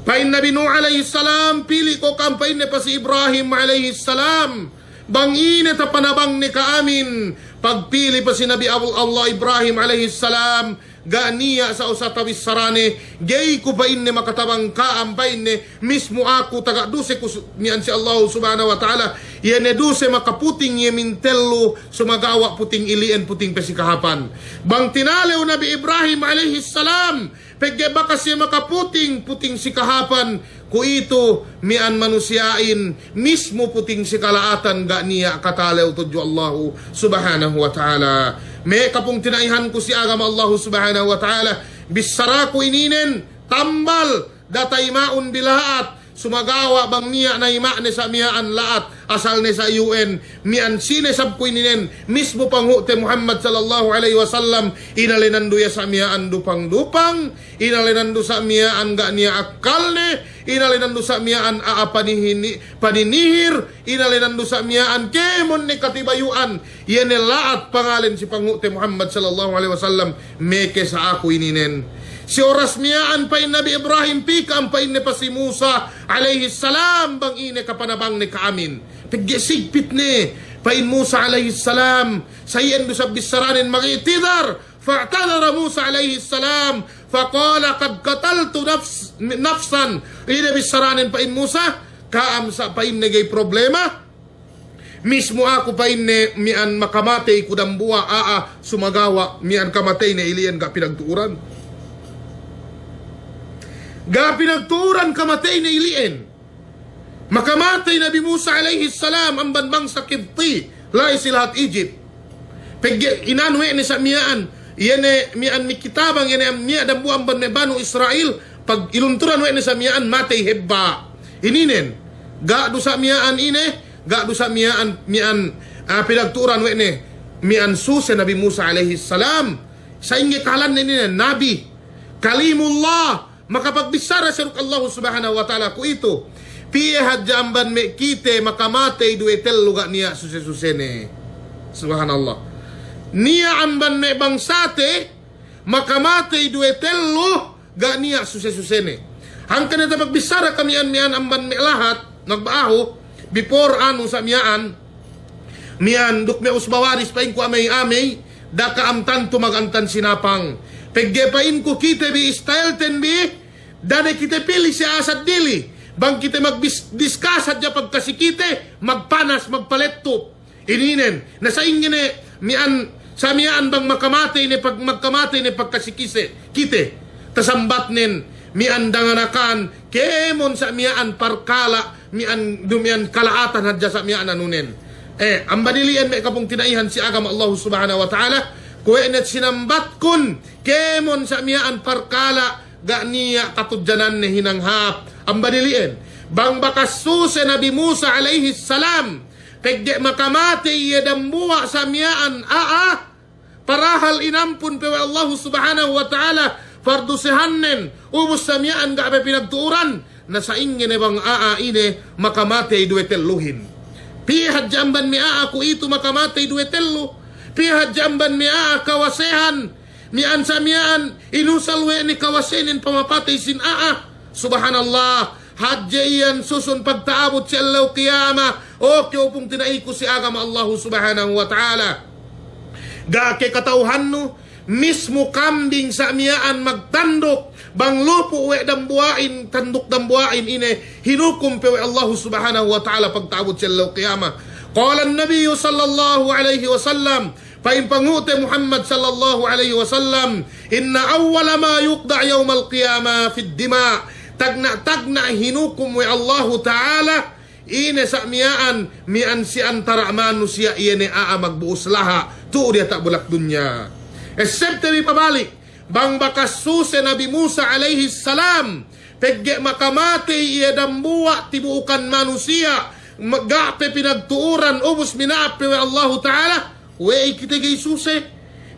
[SPEAKER 2] Pain Nabi Nuh alayhi salam, pili ko kampain ni pa si Ibrahim alayhi salam. Bangine ta panabang ni kaamin, pagpili pa si Nabi Allah Ibrahim alayhi salam, ganiya sa usatawis sarane, gay ko pa inne makatabang kaampain ni, mismo ako taga duse ko niyan si Allah subhanahu wa ta'ala, yan duse makaputing yemintello, sumagawa puting ilian puting pesikahapan. Bang tinalew Nabi Ibrahim alayhi salam, pegge bakas siya makaputing puting sikahapan, ku ito mian manusiain mismo puting sikalaatan ga niya katalew tudyo Allahu subhanahu wa ta'ala. May kapong tinaihan ko si agama Allah subhanahu wa ta'ala, bisara ko ininen tambal datay maun bilaat, sumagawa bang niya na ima ni sa miyaan laat asal ni sa UN mian sinesab ko ininen mismo panghute Muhammad sallallahu alaihi wasallam, inalinando ya sa miyaan dupang-dupang, inalinando sa miyaan ga niya akalne, inalinando sa miyaan paninihir, inalinando sa miyaan kemon ni katibayuan, yan laat pangalin si panghute Muhammad sallallahu alaihi wasallam, meke sa ako ininen. Si oras miyaan pa in Nabi Ibrahim pikam pa in pa si Musa alayhi salam, bang ine kapanabang ni kaamin. Pagsigpit ni pa in Musa alayhi salam, sayen do sa bisaranin magitidar, fa'tadara Musa alayhi salam, faqala qad qataltu nafsan, ine bisaranin pa in Musa, kaam sa pa in nagay problema, mismo ako pa in mian makamatay kudambua sumagawa mian kamatay na ilian ga pinagtuuran. Ga pinagturan kamatay na iliin. Makamatay Nabi Musa alayhi salam ang banbang sa Kibti, lai silahat Egypt. Pag inanwe ni sa miyaan, yan miyaan mikitabang, yan miya dambu ang banu Israel, pag ilunturan we ni sa miyaan, matay hebba. Ininen, ga do sa miyaan ga do sa miyaan, pinagturan we ni, miyaan suse Nabi Musa alayhi salam. Sa ingikalan ni Nabi, Kalimullah, makapagbisara sa Allah subhanahu wa ta'ala ku ito, piyahad jamban me kite makamatay duetel luga niya susene. Subhanallah. Niya amban me bangsate makamatay duetello ga niya susene. Hangkan na pagbisara kami mian amban me lahat nagbaaho before anu sa mian duk me usbawaris pain ko amay daka amtan tumagantan sinapang. Paggepain ko kita bi style ten bi, dada kita pilih si asad dili. Bang kita magdiskusad ja pagkasikite, magpanas, magpaletto. Ininen, nasa ingin mian, sa mian bang makamatay ni pag magkamatay ni pagkasikise, kite. Tasambat nin, mian danganakan, kemon sa mian parkala, mian dumian kalaatan hadja sa mian anunen. Ang badilian may kapong tinaihan si agama Allah subhanahu wa ta'ala, kuwenet sinambat kun, kemon sa miyaan parkala, ga niya katudyanan ni hinanghap. Ang badiliin, bang bakas suse Nabi Musa alayhi salam, pegde makamate yadambuwa sa miyaan, parahal inampun pewe Allah subhanahu wa ta'ala, fardusihannen, ubos sa miyaan ga abe pinagtuuran, na sa ingin bang ine, makamate duetelluhin. Pihad jamban mi ako ito makamate duetello, pihad jamban mi kawasehan, mian sa mian, inusalwe ni kawasenin pamapatay sin Subhanallah, hadjayan susun pagtaabot si Allah kiyama, o kyo pong tinaiko si agama Allah subhanahu wa ta'ala. Gake katauhan no, mismo kambing sa miyaan magtandok, bang lupo we dambuain, tandok dambuain ine, hinukum pe Allah subhanahu wa ta'ala pagtaabot si Allah kiyama. Qala an-nabiy sallallahu alayhi wa sallam, paimpangute Muhammad sallallahu alayhi wa sallam, inna awwala ma yuqda yawm al-qiyamah fi ad-dima, tagna hinukum wa Allah ta'ala ine sa miyaan mian si antara manusia ine magbuos laha tuod ta bulak dunya. Except mi pabalik bang bakas suse Nabi Musa alayhi salam, pegge makamate iya dambuwa tibuukan manusia, magape pinagtuuran ubos minape wa Allah ta'ala, we kita gay suse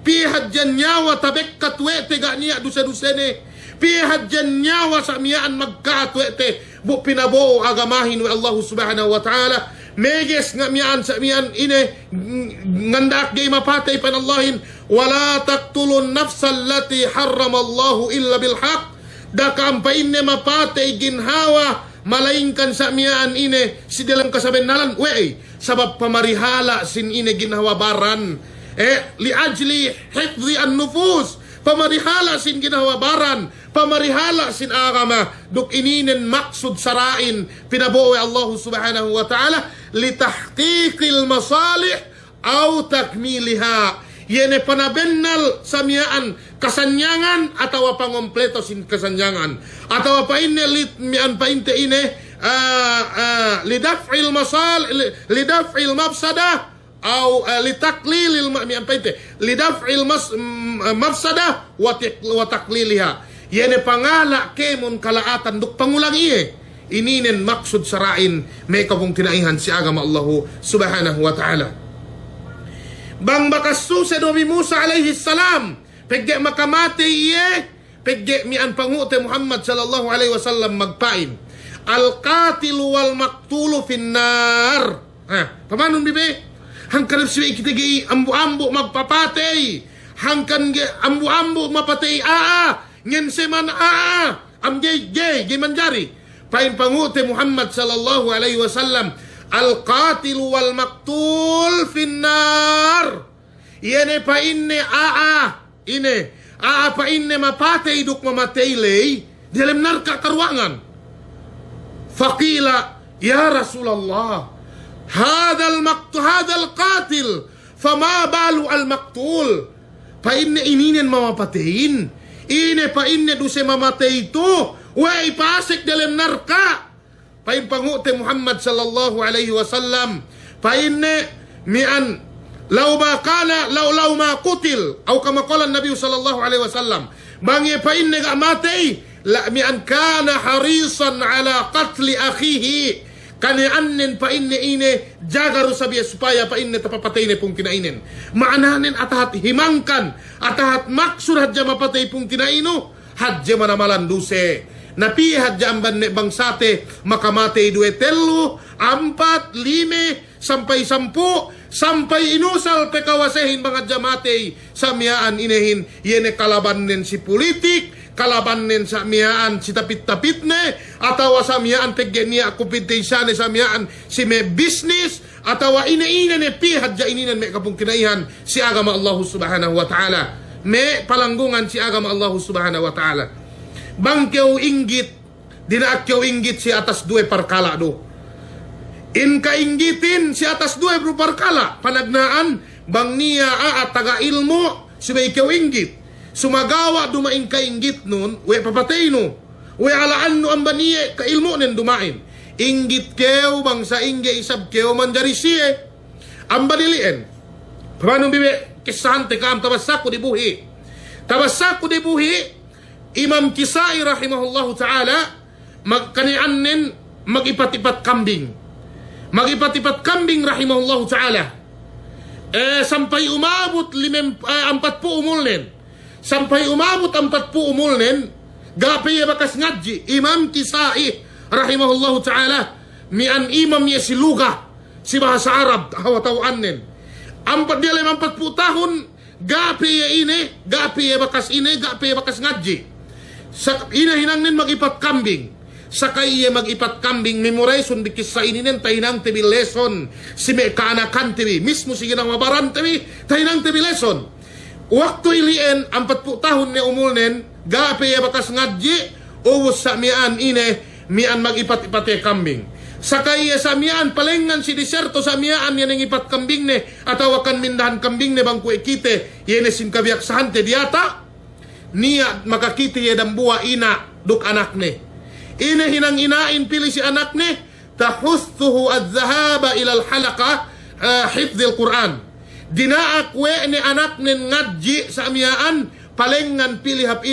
[SPEAKER 2] pihad jan nyawa tabek katwete ga niya dusa-dusene, pihad jan nyawa sa miyaan magkatwete bu pinaboo agamahin wa Allah subhanahu wa ta'ala, meges nga mian sa mian ine ngandak gay mapatay panallahin wala taqtulun nafsal lati harramallahu illa bil haqq dakam pa inne mapatay ginhawa malaingkan sa mian ine si dalam kasabenalan we sabab pamarihala sin ine ginhawa baran li ajli hifdhi an nufus pamarihala sin ginhawa baran pamarihala sin agama duk ininen maksud sarain pinabuo Allah subhanahu wa ta'ala li tahqiqil masalih au takmiliha yene panabennal samiaan kasanyangan atau pangompleto sin kasanyangan atau pa inne mian pa inte ine lidaf'il masal lidaf'il mafsadah au litaklilil mian pa inte lidaf'il mafsadah wa takliliha yene pangala kemon kalaatan duk pangulang iye ininen maksud sarain may kabong tinaihan si agama Allah subhanahu wa ta'ala bang bakasu sa Nabi Musa alaihi salam pegge makamate iye pegge mian pangute Muhammad sallallahu alaihi wasallam magpain al qatil wal maqtulu finnar pamanon bibe hangkan siwi kitigi ambu-ambu magpapatay hangkan ambu-ambu mapatay ngen seman am gay manjari pain pangute Muhammad sallallahu alaihi wasallam al qatil wal maqtul finnar yene pa inne ine pa inne mapatay duk mamatay lay dalam narka karwangan faqila ya Rasulullah hada al qatil fama balu al maqtul pa inne ininen mamapatayin ine pa inne duse mamatay ito way pasik dalam narka pain pangute Muhammad sallallahu alaihi wasallam painne mian law ma qutil au kama qala Nabi sallallahu alaihi wasallam bangi painne ga matay la mian kana harisan ala qatli akhihi kani annen painne ine jagaru sabiya supaya painne tapapatay ne pung kinainen maananen atahat himangkan atahat maksud hadja mapatay pung kinaino hadja manamalan duse napihad jamban ne bangsate makamate due telu, 4, 5, sampai 10 sampai inusal pekawasehin mga jamate samyaan inehin yene kalaban nen si politik kalaban nen samyaan si tapit-tapit ne atawa samyaan peggenia kumpetensya ne samyaan si me business atawa ine ne pihad ja ininen me kapung kinaihan si agama Allah subhanahu wa ta'ala me palanggungan si agama Allah subhanahu wa ta'ala bang keu inggit dina keu inggit si atas 2 parkala do in kainggitin si atas 2 parkala panagnaan bang niya taga ilmo subay keu inggit sumagawa dumain kainggit nun we papatay no we alaan no ang baniye ka ilmo nen dumain inggit keu bang sa ingge isab keu manjari siye ang banilien paano bibe kisante kam tabasako di buhi Imam Kisai rahimahullahu ta'ala magkaniannen mag-ipat-ipat kambing rahimahullahu ta'ala sampai umabot 40 umulnen sampai umabot 40 umulnen gapi bakas ngaji Imam Kisai rahimahullahu ta'ala mian imam niya si luga si bahasa Arab hawatawannen 40 tahun gapi bakas ngaji ina hinangnin mag-ipat kambing sakay mag-ipat kambing memorization di kisah ininen tahinang TV lesson si me kaanakan TV mismo sige nang mabaran TV tahinang TV lesson waktu ilien 40 tahun ni umulnen gapi bakas ngaji uwos sa mian mian mag-ipat-ipat kambing sakay sa mian palengan si diserto sa mian yan ang ipat kambing ne atawakan mindahan kambing ne bangku ikite yene sin kabiyak sahante diata niya makakiti yedang buwa ina duk anak ne ina hinang inain pili si anak ne tahuthuhu ad-dhahaba ila al-halaqa hifdhi al-Quran dinaak we ni anak ne ngadji sa amiyaan palengan pili hap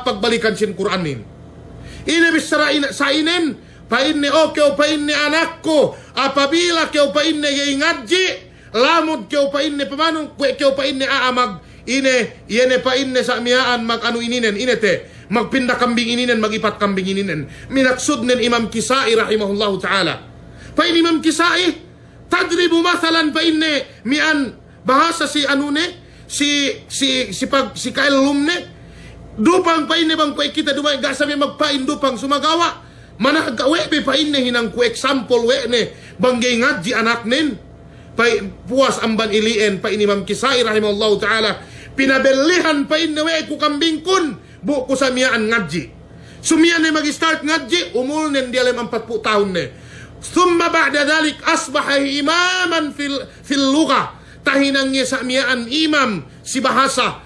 [SPEAKER 2] pagbalikan sin Quran nin ina bisara sa inen pain ni okay pain ni anak ko apabila kau pain ni ngadji lamod kau pain ni pamanong kau pain ni aamag yene pa inne sa miyaan mag ano ininen inete magpinda kambing ininen magipat kambing ininen minaksud nen Imam Kisai rahimahullahu ta'ala Pa ini Imam Kisai, tadribu mathalan pa inne mian bahasa si anune si kailum ne dupang pa inne bang kuek kita dumay ga sabi magpain dupang sumagawa mana gawe be pa inne hinang ku example we ne banggay ngadji anak nin pa puas amban ilien pa ini Imam Kisai rahimahullahu taala pinabelihan pa inne we ku kambing kun bu ku samiaan ngadji sumian ne mag-start ngadji umul nen dia 40 tahun ne thumma ba'da dhalik asbaha imaman fil lugha tahinang niya sa miyaan imam si bahasa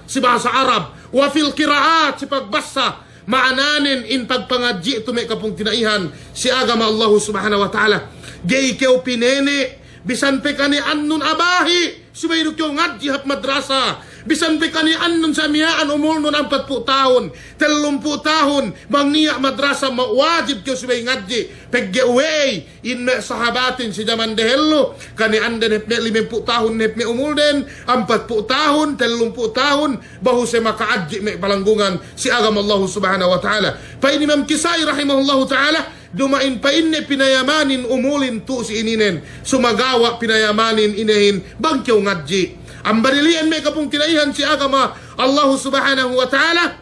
[SPEAKER 2] Arab wa fil qiraat si pagbasa maananin in pagpangadji ito may kapong tinaihan si agama Allah subhanahu wa ta'ala gay keo pinene bisan pe kani annun abahi sumayro keo ngadji hap madrasa bisan pe kani annun sa miyaan umul nun 40 tahun 30 tahun bang niya madrasa mawajib keo subay ngadji pegge uwey in me sahabatin si zaman dehello kani anden hep me 50 tahun hep me umul den 40 tahun 30 tahun bahu se makaadji me palanggungan si agama Allah subhanahu wa ta'ala pa ini Imam Kisai rahimahullahu ta'ala dumain pa inne pinayamanin umulin tu si ininen sumagawa pinayamanin inehin bang keo ngadji ang barilian may kapong tinaihan si agama Allah subhanahu wa ta'ala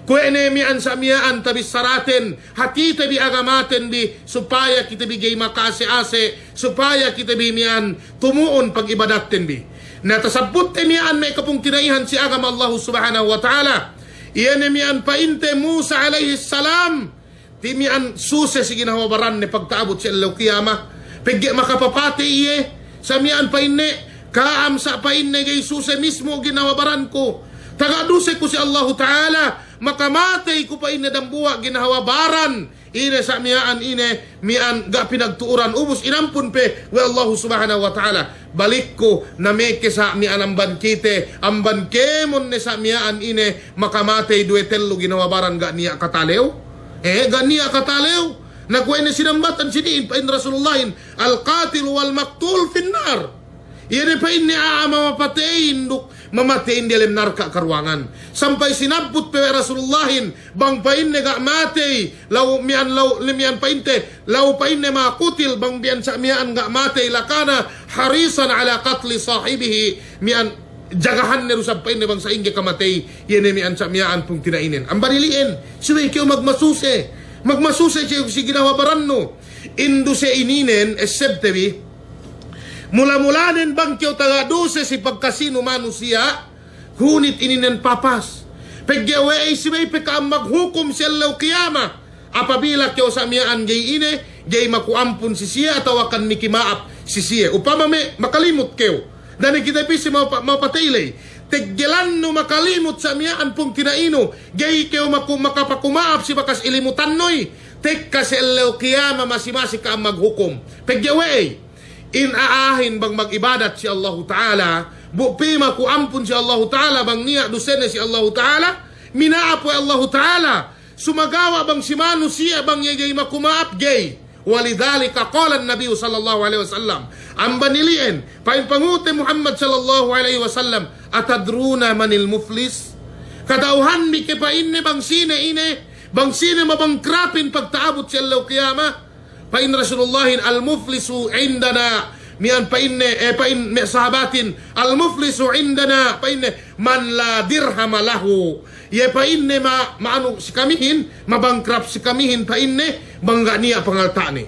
[SPEAKER 2] kuene mian sa miyaan tabi saraten hati tabi agamaten bi supaya kita bigay makase-ase supaya kita bi mian tumuon pag ibadaten bi natasabot mian may kapong tinaihan si agama Allah subhanahu wa ta'ala iyan mian painte Musa alayhi salam di mian suse si ginawabaran ni pagtaabot si Allah kiyama pagge makapapati iye sa mian paine kaam sa pain na Jesus mismo ginawabaran ko. Tagaduse ko si Allah Ta'ala. Makamatay ko pa inadambuwa ginawabaran. Ine sa miyaan mian ga pinagtuuran. Ubus inampun pe. We Allah Subhanahu Wa Ta'ala. Balik ko na meke sa mian ang bankite. Ang bankemon ne sa miyaan makamatay duetello ginawabaran ga niya katalew. Ga niya katalew. Nagkuha na sinambatan siniin pa in Rasulullahin. Al-qatil wal-maktul finnar. Iyan pa inni mamapatein mamatein di alam narka karwangan. Sampai sinabut pe Rasulullahin bang pa inni ga matey law mian pa inte law pa inni makutil bang bian sa mian ga matey lakana harisan ala qatli sahibihi mian jagahan ni rusab pa inni bang sa inge kamatay iyan mian sa mian pung tinainin. Ang barilien suwi kayo magmasuse siya si ginawabaran no indu se ininen esebtebi mula-mulanin bang kiyo tagaduse si pagkasino manusia, hunit ininen papas. Pagyawe ay simay pekaam maghukom siya law kiyama. Apabila kiyo sa miyaan gay gay makuampun si siya atau akan mikimaap si siya. Upama makalimot kiyo. Dani kita pisi mapataylay. Teggelan no makalimot sa miyaan pong tinaino. Gay kiyo makapakumaap si bakas ilimutan noy. Tek kasi law kiyama masimasi ka ang maghukom. Pagyawe ay inaahin bang mag-ibadat si Allah Ta'ala bupima ku ampun si Allah Ta'ala bang niya dusene si Allah Ta'ala minaapo Allah Ta'ala sumagawa bang si manusia bang yagay makumaap gay walidhalika qala an-nabi sallallahu alaihi wasallam ang banilien painpangute Muhammad sallallahu alaihi wasallam atadruna manil muflis kadauhan mi ke painne bang sine mabangkrapin pagtaabot si Allah kiyama pain Rasulullahin al-muflisu indana mian pain sahabatin al-muflisu indana pain man la dirham lahu ye pain maano si kamihin mabangkrap si kamihin pain bangga niya pangaltani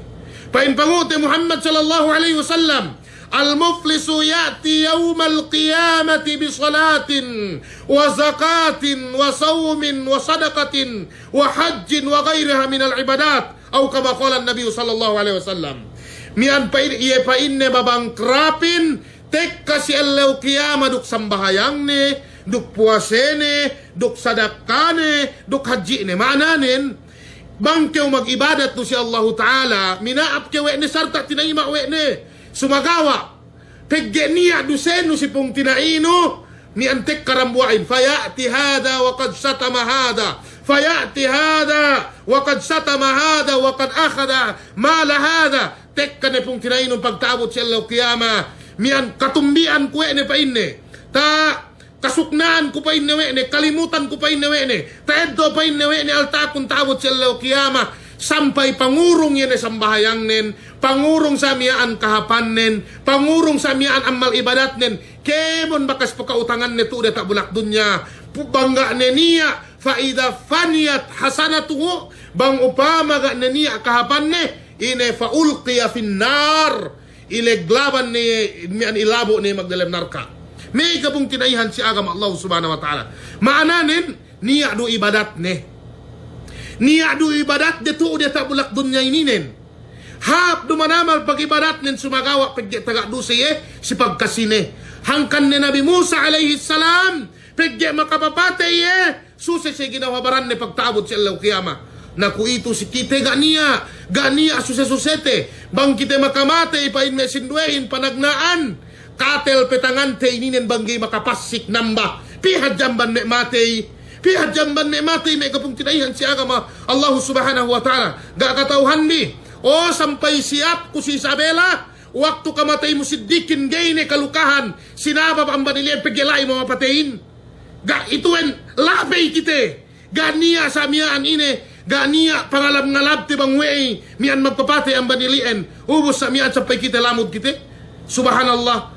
[SPEAKER 2] pain pangute Muhammad sallallahu alaihi wasallam al-muflisu ya'ti yawmal qiyamati bi salatin wa zakatin wa sawmin wa sadaqatin wa hajjin wa ghayriha min al-ibadat aw kama qala an-nabi sallallahu alaihi wasallam mian pain iye pain mabangkrapin tek kasi Allah kiyama duk sambahayang ne duk puasene duk sadakane duk haji ne mananin bang kew mag-ibadat to si Allah Ta'ala minaap kew ne sarta tinaima we ne sumagawa tegge niya duseno si pong tinaino ni antek karambuain fayati hada wa qad satama hada fayati hada wa qad satama hada wa qad akhadha mala hada tek kane pong tinaino pagtaabot si Allah kiyama mian katumbian ko ne pa inne ta kasuknaan ko pa inne ne kalimutan ko pa inne ne ta eddo pa inne ne alta kun taabot si Allah kiyama sampai pangurong yan sambayang nen pangurong sa miyaan kahapanen, pangurong sa miyaan amal ibadat nen, kemon bakas pakautangan neto deta bulak dunya, bangga niya, faida faniyat hasanatuhu, bang upama ga niya kahapanne, ine faulqiya finnar, ileglaban ni mian ilabo ni magdalem narka. May kabung tinaihan si agam Allah subhanahu wa ta'ala. Maananin, niya do ibadat ne. Niya do ibadat deto deta bulak dunya ininen. Hap dumanamal pag-ibadat nin sumagawa pagtaga dusiye si pagkasine. Hangkan ni Nabi Musa alayhi salam pagye makapapatay susi si ginawabaran ni pagtaabot si Allah kiyama. Naku ito si kite ganiya susete bang kite makamate ipain me sinduein panagnaan katel petangante ininen banggi makapasik namba pihad jamban me matay may kapung tinaihan si agama Allah subhanahu wa ta'ala ga katauhan ni. O sampay siap ku si Isabela, waktu kamatay mo si Dikin gayne kalukahan, sinabab ang banilian pagilay mo mapatayin. Ga ituen labay kite, ga niya sa miyaan ine, ga niya pangalab ngalab ti bang wey, miyan magpapatay ang banilian, ubos sa miyaan sampay kite lamod kite. Subhanallah,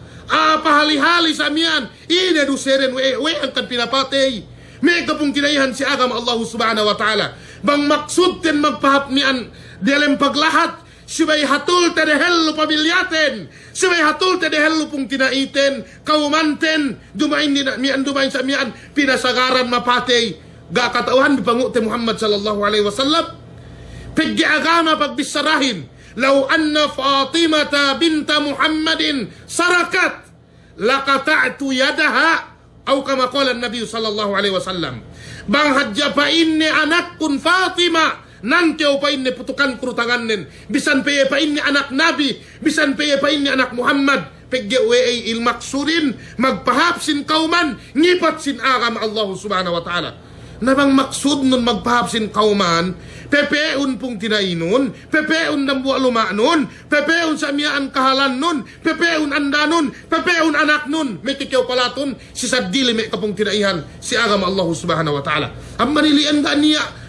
[SPEAKER 2] pahali-hali sa miyan, ine duseren wey ang kan pinapatay. May kapong tinaihan si agam Allah subhanahu wa ta'ala, bang maksud ten magpahap miyan, dalam paglahat, sibay hatul te dehello pamilyaten, sibay hatul te dehello pung tinaiten, kaumanten, dumain sa miyan, pinasagaran mapatay, ga katauhan bipangu te Muhammad sallallahu alaihi wasallam, paggi agama pagbisarahin, law anna Fatimata binta Muhammadin sarakat, lakata'tu yadaha, aw kama qala Nabi sallallahu alaihi wasallam, bang hadya pa inni anak kun Fatima, nanti pa inni putukan kurutangan nen, bisan peye pa inni anak Nabi, bisan peye pa inni anak Muhammad, pegge wei ilmaksurin, magpahapsin kauman, ngipat sin agam Allah subhanahu wa ta'ala. Nabang maksud nun magpahapsin kauman, pepeun pung tinainon, pepeun dambuwa lumanon, pepeun sa miyaan kahalan nun, pepeun andanon, pepeun anak nun, may tikyaw palaton, si sadili may kapung tinaihan, si agam Allah subhanahu wa ta'ala. Ang manilian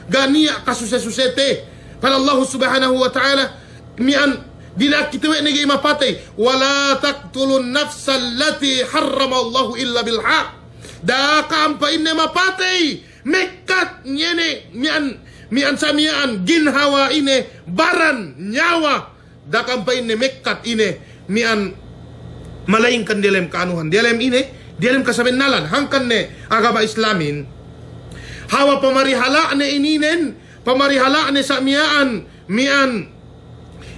[SPEAKER 2] ganiya kasusete para Allah subhanahu wa ta'ala mian dinakitiwe nigi mapatay wala taqtulun nafsa allati harrama Allah illa bil haq da kampain ne mapatay mekat nyene mian sa mian ginhawa ine baran nyawa da kampain ne mekat ine mian malaing kan dilem kaanuhan dilem kasabennalan hangkan ne agama Islamin hawa pamarihala ne ininen, pamarihala ne sa mian,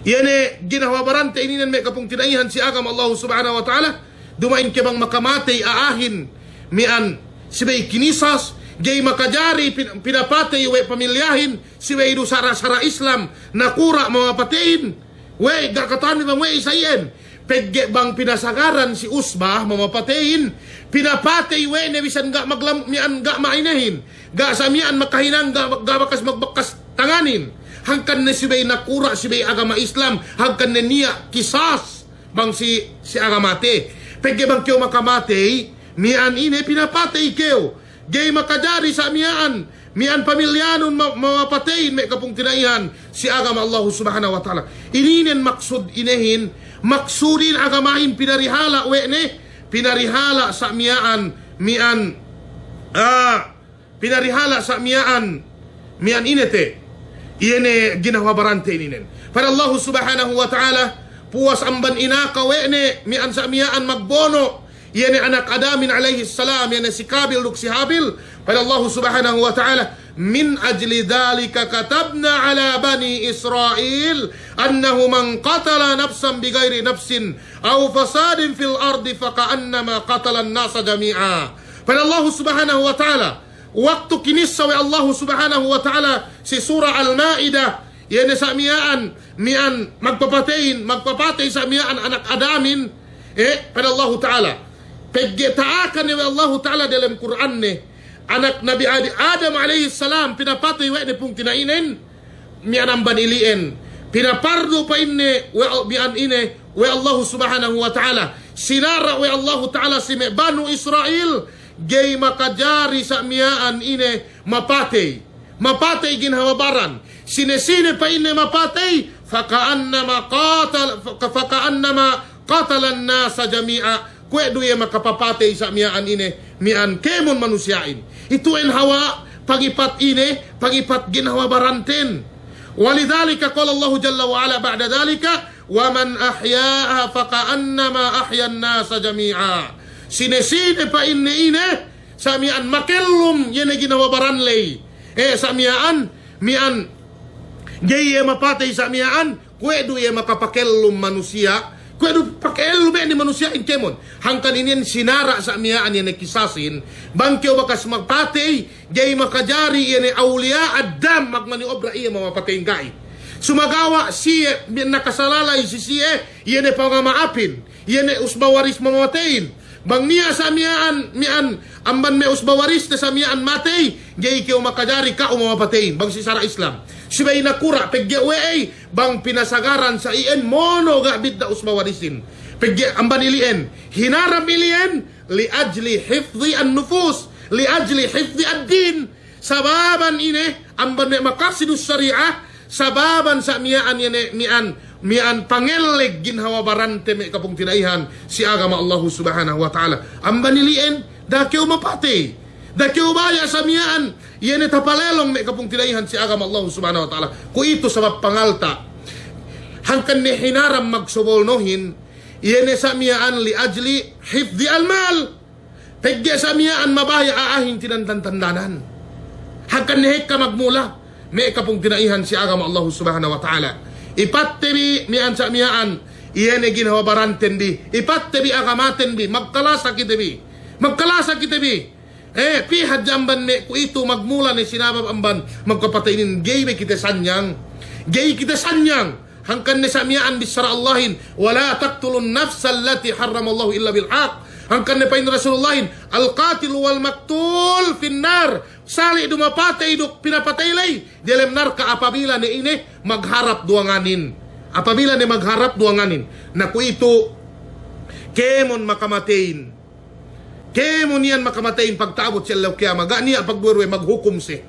[SPEAKER 2] yene ginawa barante ininen may kapung tinaihan si agam Allah subhanahu wa ta'ala, dumain ke bang makamatay aahin, mian, sibay kinisas, gay makajari, pinapatay, we pamilyahin, sibay do sara Islam, nakura, mamapatayin, we, gakatan bang we isayin, pegge bang pinasagaran si Usbah, mamapatayin, pinapatay we, nebisan ga maglam, mian ga mainahin, ga sa mian makahinang ga bakas magbakas tanganin hangkan na sibay nakura sibay agama Islam hangkan na niya kisas bang si agamate pagke bang kyo makamate mian ine pinapatay kyo gay makadari sa mian pamilyanon mapatayin may kapung tinaihan si agama Allah subhanahu wa ta'ala ininen maksud inehin maksudin agamahin pinarihala pinarihala sa pinarihala sa mian inete iene ginawa barante ininen para Allah subhanahu wa ta'ala puwas amban inaka wene mian sa mian magbono iene anak Adamin alayhi salam iene si Kabil luk si Habil para Allah subhanahu wa ta'ala min ajli dhalika katabna ala bani Israel annahu man qatala nafsan bighairi nafsin aw fasadin fil ardi fakaannama qatala an-nasa jami'a para Allah subhanahu wa ta'ala waktu kinisawi Allah subhanahu wa ta'ala si surah Al-Ma'idah yan sa mian magpapatay sa mian anak Adamin pada Allah ta'ala pagtaakan ni Allah ta'ala dalam Quran ni anak Nabi Adam alayhi salam pinapatay wa ni pung tinainen mian ang banilien pinapardo pa inne mian ine wa Allah subhanahu wa ta'ala sinara wa Allah ta'ala si banu Israel gay makajari sa miyaan ine mapatay ginhawabaran sinesine pa ine mapatay fakaannama qatala an-nasa jami'a. Kwedo ye makapapatay sa miyaan ine, mian kemon manusyain. Ito en hawa, pagipat ine, pagipat ginhawa baranten. Walidhalika qala Allah jalla wa ala ba'da dhalika, wa man ahyaaha fakaannama ahya an-nasa jami'a. Sinesine pa ine sa mian makellum yene ginawa baranlay. Sa mian gay ye mapatay sa mian, kwedo ye makapakellum manusia. Kwedo pakellum ni manusia in kemon. Hangkan inin sinara sa mian yene kisasin, bangkyo bakas magpatay, gay makajari yene awliya addam magmaniobra iya mamapatay gay. Sumagawa siye nakasalalay si siye yene pangamaapin, yene usbawaris mamatayin. Bang niya sa mian amban me usbawaris na sa mian matay, gay kyo makajari ka umamapatayin. Bang si Sara Islam sibay nakura peggewe bang pinasagaran sa ien mono gabit na usbawarisin. Pegge amban ilien hinaram ilien li ajli hifdhi an-nufus, li ajli hifdhi ad-din. Sababan ine amban me makasidus syariah, sababan sa mian yene mian pangeleg ginhawa barante me kapung tinaihan si agama Allah subhanahu wa ta'ala. Amban ilien dakyo mapate, dakyo baya sa mian yene tapalelong me kapung tinaihan si agama Allah subhanahu wa ta'ala. Ku ito sa pangalta hangkan ni hinaram magsubolnohin yene sa mian li ajli hifdhi al-mal. Pegge sa mian mabaya aahin tinantandanan. Hangkan ni ka magmula me kapung tinaihan si agama Allah subhanahu wa ta'ala. Ipattebi mian sa mian iyene ginhawa baranten bi, ipattebi agamaten bi, magkalasa kitebi, magkalasa kitebi. Pihad jamban me ku ito magmula ni sinabab amban magkapatainin gay me kita sanyang, gay kita sanyang. Hangkan ni sa mian bisara Allahin wala taqtulun nafsa allati harramallahu illa bil haq. Hangkan ni pain Rasulullahin al-qatil wal maktul finnar, sali dumapatay duk pinapatay lay dilem narka apabila ni ine magharap duanganin, apabila ni magharap duanganin na ku ito kemon makamatayin, kemon yan makamatayin pagtaabot sa Allah kiyama ganiya pagburwe maghukom si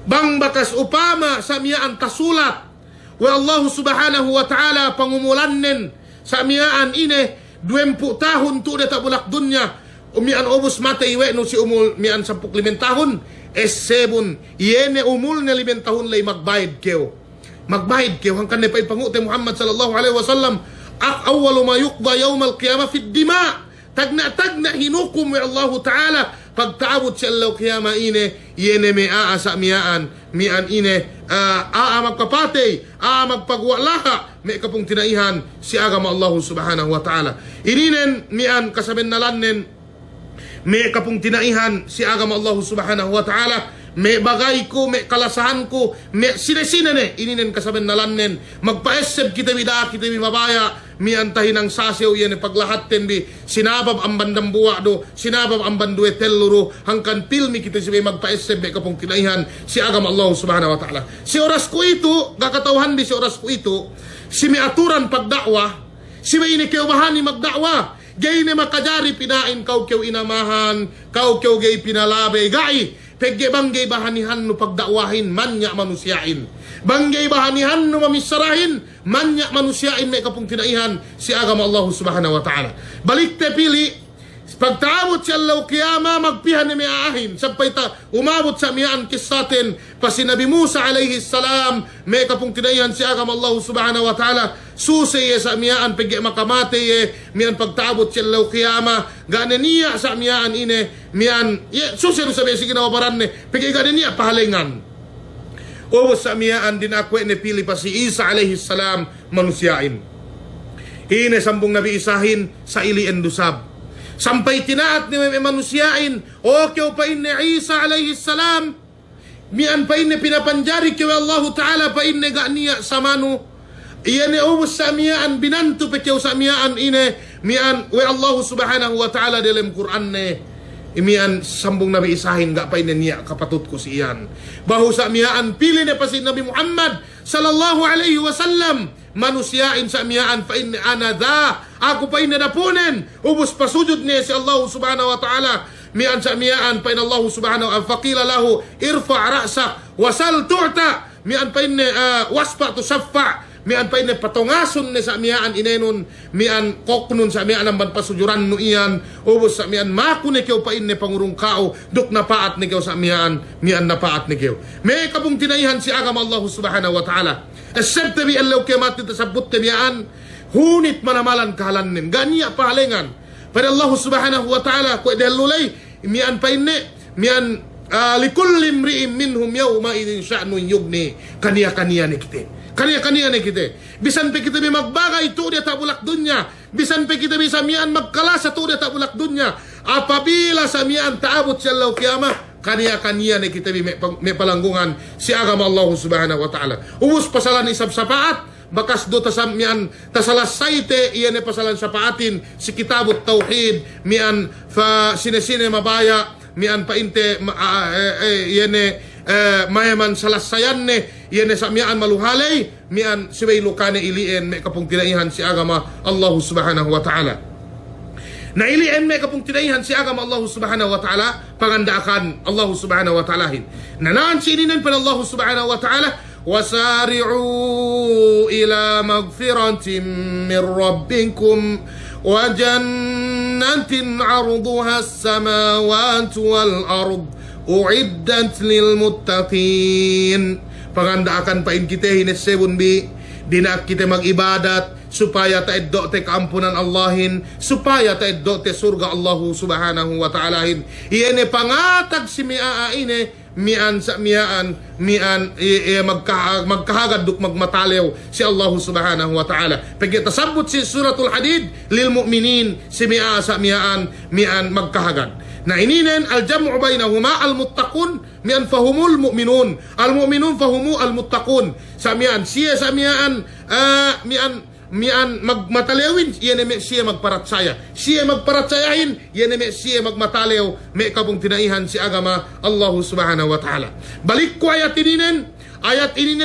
[SPEAKER 2] bang bakas upama sa miyaan tasulat wa Allah subhanahu wa ta'ala pangumulannen sa miyaan ine 20 tahun tu dia tak bulak dunya umian ubus mata iwe no si umul mian 15 tahun S7 yene umul na 5 tahun lay magbayad keo hangkan ne pay pangute Muhammad sallallahu alaihi wasallam awwalu ma yuqda yawm al-qiyamah fi ad-dima tagna hinukum wa Allah ta'ala pagtaabot sa Allah kiyama ine yene me sa mian ine magpapatay magpagwalaha me kapung tinaihan si agama Allah subhanahu wa ta'ala. Ininen mian kasaben nalannen me kapung tinaihan si agama Allah subhanahu wa ta'ala, me bagay ko, me kalasahan ko, me sinesinene ininen kasaben nalannen magpaeseb kita bida kita mabaya mian tahinang sasew yan paglahatten bi sinabab ang bandang buwa do, sinabab ang banduwe telluro hangkan pilmi kita siya magpaeseb me kapung tinaihan si agama Allah subhanahu wa ta'ala. Si oras ko ito kakatawhan bi si oras ko ito si may aturan pagdakwa, si may inikiyawahani magdakwa, gay ni makajari pinain kau kiyaw inamahan, kau kiyaw gay pinalabay, gay, pegge banggay bahanihan no pagdakwahin, manya manusyain. Banggay bahanihan no mamisarahin, manya manusyain may kapung tinaihan si agama Allah subhanahu wa ta'ala. Balik te pili, pagtaabot si Allah kiyama magpihan ni may aahin sampay ta umabot sa miyaan kisatin pa si Nabi Musa alayhi salam may kapung tinaihan si agama Allah subhanahu wa ta'ala susi sa miyaan pigi makamate miyan pagtaabot si Allah kiyama gana niya sa miyaan ine miyan susi rin sabi sige nawabaran ni pigi gana niya pahalingan ubos sa miyaan din akwe ni pili pa si Isa alayhi salam manusyain ine sambong Nabi Isahin sa ili endusab sampay tinaat ni may manusyain okay pa inne Isa alayhi salam mian pa inne pinapanjari kiwa Allah ta'ala pa inne ganiya sa manu iyane ubos sa miyaan binanto pe kiyaw sa miyaan ine mian we Allah subhanahu wa ta'ala dalam Quran ne imian sambong Nabi Isahin ga pa inne niya kapatut ko si iyan bahu sa miyaan pili ne pa si Nabi Muhammad sallallahu alaihi wasallam manusyain sa miyaan pa inne anada ako pa inne napunen ubos pasujud niya si Allah subhanahu wa ta'ala mian sa miyaan pa inne Allah subhanahu wa faqila lahu irfa' ra'sa wasal tu'ta mian pa inne waspa tusaffa mian pa ine patongason ne sa miyaan inenon, mian koknon sa miyaan ang pasujuran no iyan, ubos sa mian makune kyo pa ine pangurong kao, duk napaat ni kyo sa miyaan, mian napaat ni kyo. May kapong tinaihan si agam Allah subhanahu wa ta'ala. Asabta bi allaw kiamat nita sabot te miyaan, hunit manamalan kahalanin, ganiya pahalengan. Pada Allah subhanahu wa ta'ala, kuwa dahilulay, mian pa ine, mian likulli imri'in minhum yawma idin sya'nun yugni, kaniya-kaniya ni kita. Kaniya-kaniya ni kita. Bisan pa kita may magbagay, ito dia tak bulak dunya. Bisan pa kita may samian magkalasa, ito dia tak bulak dunya. Apabila samian taabot siya law kiyama, kaniya-kaniya ni kita may palanggungan si agama Allah subhanahu wa ta'ala. Ubus pasalan isab sapaat, bakas do tasamian tasalasayte iyan e pasalan sapaatin si kitabut tauhid mian fa sine-sine mabaya mian pa inte iyan mayaman salasayan ne iyan sa mian maluhalay mian siway lukane ilien may kapong tinaihan si agama Allah subhanahu wa ta'ala. Na ilien may kapong tinaihan si agama Allah subhanahu wa ta'ala pangandaakan Allah subhanahu wa ta'alahin. Nanaan sininin pa Allah subhanahu wa ta'ala وسارعوا إلى مغفرة من ربكم وجنة عرضها السماوات والأرض أعدت للمتقين. Pangandaakan pa in kita hinesebun bi dinak kita mag-ibadat supaya taeddo te kaampunan Allahin, supaya taeddo te surga Allah subhanahu wa ta'alahin. Iyan pangatag si miaaine mian sa mian magkahagad duk magmatalew si Allah subhanahu wa ta'ala. Pagkitasabot si suratul Hadid lil mu'minin si mi'a sa mian magkahagad. Na ininen al-jam'u bainahuma al-muttaqun mian fahumul mu'minun, al-mu'minun fahumu al-muttaqun. Sa mian siya sa mian magmatalewin, yan may siya magparatsaya. Siya magparatsayahin, yan may siya magmatalew. May kabong tinaihan si agama Allah subhanahu wa ta'ala. Balik ko ayat ininen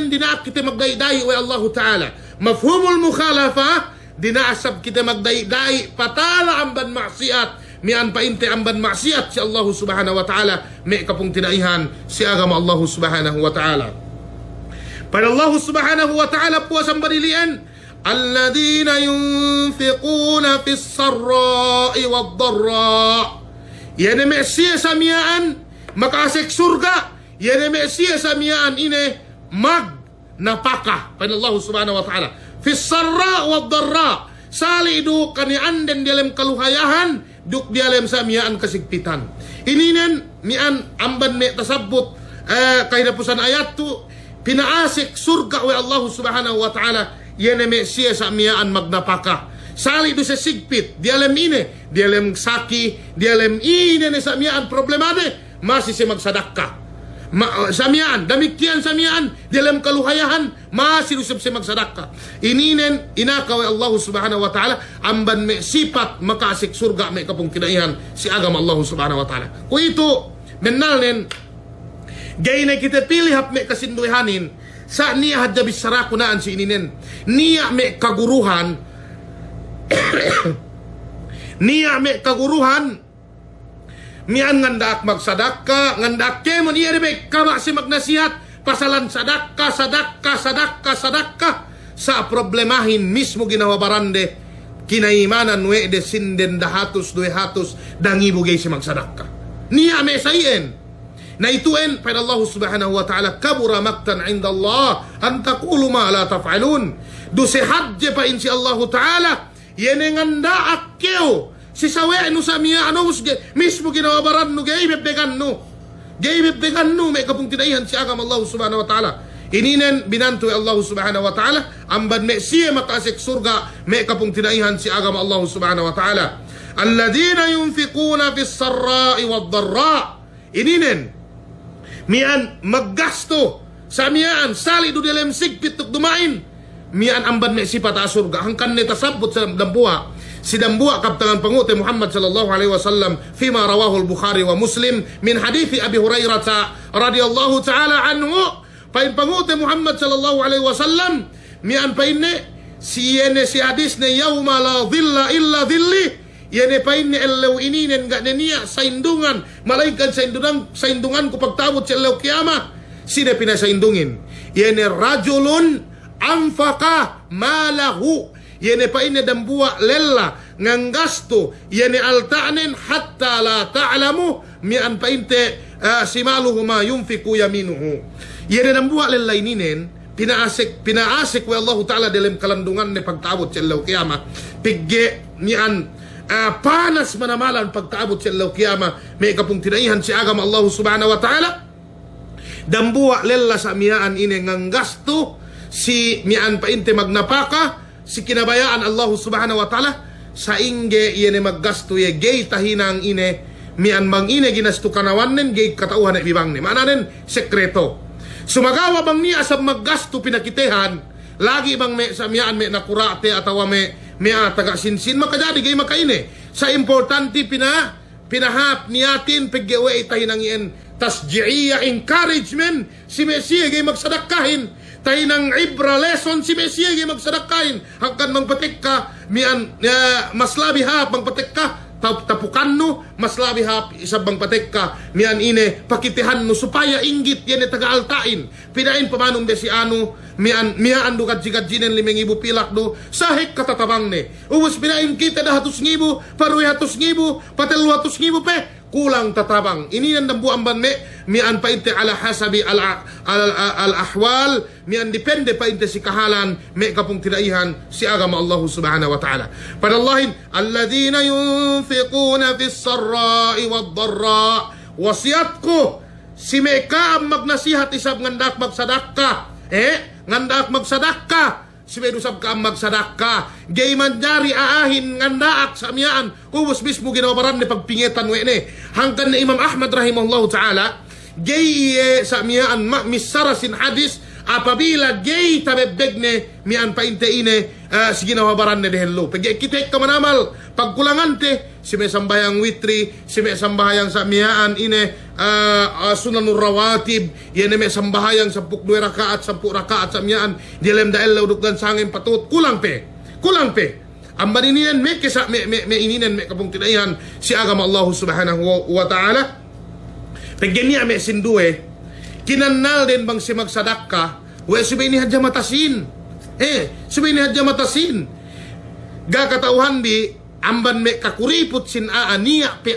[SPEAKER 2] dinaak kita magdayday wa Allah ta'ala. Mafhumul mukhalafa, dinaasab kita magdayday patala amban maksiat, mian painte amban maksiat si Allah subhanahu wa ta'ala. May kapong tinaihan si agama Allah subhanahu wa ta'ala. Pada Allah subhanahu wa ta'ala po sa barilian, الذين ينفقون في السراء والضراء. Yan may siya sa miyaan makasik surga. Yan may siya sa miyaan ine napaka. Pada Allah subhanahu wa ta'ala. Fi sarra wa dharra. Sali do kanian den dalam kaluhayahan duk dalam sa miyaan kasigpitan. Ininen mian amban me tasabut kahidapusan ayat tu pinaasik surga wa Allah subhanahu wa ta'ala. Yan may siya sa miyaan magnapaka. Sali do sa sigpit, di alam ine, di alam saki, di alam ine sa miyaan problemade, masih siya magsadakka. Sa miyaan, damikian sa miyaan, di alam kaluhayahan, masih usap siya magsadakka. Ininen, inakaw Allah subhanahu wa ta'ala, amban may sipat makasik surga may kapong kinaihan si agama Allah subhanahu wa ta'ala. Kung ito, menalnen, gay na kita pilih hap may kasinduhanin, sa niya hadjabis sarakunaan si ininen. Niya may kaguruhan, niya may kaguruhan, mian ngandak magsadaka, ngandak kemon iya may kamasi magnasihat, pasalan sadaka, sa problemahin mismo ginawa barande, kinaimanan we de sinden dahatos, duehatos, dangibugay si magsadaka. Niya may sayen. Na ituin pada Allah subhanahu wa ta'ala kabura maktan inda Allah an taqulu ma la taf'alun. Do si hadje pa insi Allah ta'ala yenenganda akkeo si sawe no sa miya ano mismo ginawabaran no gaibebdegan no may kapong tinaihan si agam Allah subhanahu wa ta'ala. Ininen binanto Allah subhanahu wa ta'ala amban me siya makasik surga may kapong tinaihan si agam Allah subhanahu wa ta'ala. Alladhina yunfiquna fis sarra'i wad dharra. Ininen mian maggasto sa mian sali do dalam sigpit tuk dumain mian amban me sipat asurga hangkan ne tasabut sa dambuha si dambuha kaptangan pangute Muhammad sallallahu alaihi wasallam fima rawahu al-Bukhari wa Muslim min hadithi Abi Hurairah radhiyallahu ta'ala anhu pain pangute Muhammad sallallahu alaihi wasallam mian painne si hadis ne yauma la dhilla illa dhilli. Yan pa ini elaw ininen gak niya sa indungan malaikat sa indungan ko pagtabot sa elaw kiyama sina pinasaindungin yan rajulun anfaqa malahu, yene pa ine dambua lella ngang gasto yene altanen hatta la ta'lamu mian pa inte simaluhu ma yunfiku yaminuhu. Yene dambua lella ininen pinaasik wa Allah Ta'ala dalam kalandungan ni pagtaabot sa ilaw kiyama. Pigge niyan panas manamalan pagtaabot sa ilaw kiyama. May kapong tinaihan si agam Allah Subhanahu wa Ta'ala. Dambuwa lella sa miyaan ine ngang gasto si miyaan pa inte magnapaka si kinabayaan Allah Subhanahu wa Ta'ala sa ingge ine maggasto ye gay tahinang ine mian bang ine ginasto kanawanen gay katauhan e bibang ni mananen sekreto. Sumagawa bang niya sa maggasto pinakitehan, lagi bang may sa miyaan may nakurate atawa may taga sinsin makajadi gay makaine. Sa importante pinahap niyatin paggewe itahinang iyan tasjiya encouragement si Mesiya gay magsadakahin tahinang ibra lesson si Mesiya gay magsadakahin hangkan mangpatik ka mian mas labi hap mangpatik ka tapukan no mas labi hap isabang patek ka mian ine pakitihan no supaya inggit yan taga altain pinain pamanong de si ano mian do kadjigad jinen 5,000 pilak do sahik katatabang ne ubos pinain kita da 100,000 paruy 100,000 patel 100,000 pe kulang tatabang ini yang dambuan ban me mian pa inte ala hasabi al ahwal mian depende pa inte si kahalan me kapung tidaihan si agama Allah Subhanahu wa Ta'ala. Padallahin alladhina yunfiquna fis sarra'i wad dharra, wasiatku si meka magnasihat isab ngandak magsadaka ngandak magsadaka si medusab ka magsadaka gay manjari aahin ngandaak sa amyaan ubos mismo ginawabaran ni pagpingetan wene hangkan ni Imam Ahmad rahimahullahu ta'ala gay sa amyaan misarasin hadis apabila gay tabebegne mian pa inte ine si ginawabaran ni dehello pag kitek ka manamal pagkulangante si may sambayang witri si may sambayang sa amyaan ine sunanur rawatib yan may sambahayang 10 rakaat 10 rakaat sa amyaan dilem dael udukdan sangin patut kulang pe ang baninian me kesa me ininen me kapung tinaihan si agama Allah Subhanahu wa Ta'ala pagganiya me sindue kinannal din bang si magsadaka we subay ni hadya matasin subay ni hadya matasin gakatauhan bi amban me kakuripot sin niya pe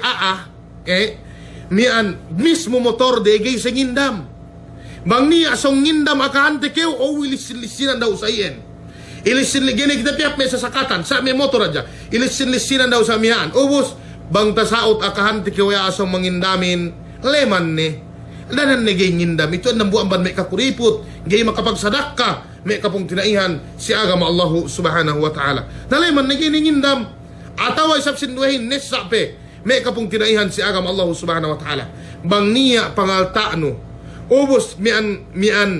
[SPEAKER 2] mian mismo motor de gay sa ngindam bang niya song ngindam akahante keo o ilisin-lisinan daw sa iyan ilisin-ligene kita piap may sasakatan sa may motor adya ilisin-lisinan daw sa mihan ubos bang tasaot akahante keo ya asong mangindamin leman ni danan ni gay ngindam ito ang nambuan ban may kakuripot gay makapagsadak ka may kapong tinaihan si agama Allah Subhanahu wa Ta'ala naleman ni gay ngindam atawa isap sinduhin nesape may kapong tinaihan si agam Allah Subhanahu wa Ta'ala bang niya pangaltaano ubos mian